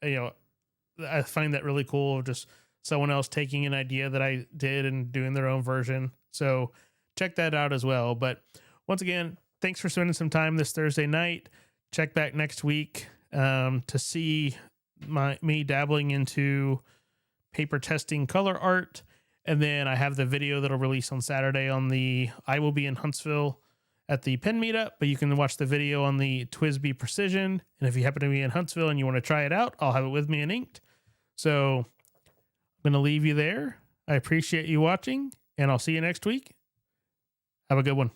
S1: I find that really cool. Just someone else taking an idea that I did and doing their own version. So check that out as well. But once again, thanks for spending some time this Thursday night. Check back next week to see me dabbling into paper testing color art. And then I have the video that'll release on Saturday I will be in Huntsville at the pen meetup, but you can watch the video on the TWSBI Precision. And if you happen to be in Huntsville and you want to try it out, I'll have it with me and inked. So I'm going to leave you there. I appreciate you watching, and I'll see you next week. Have a good one.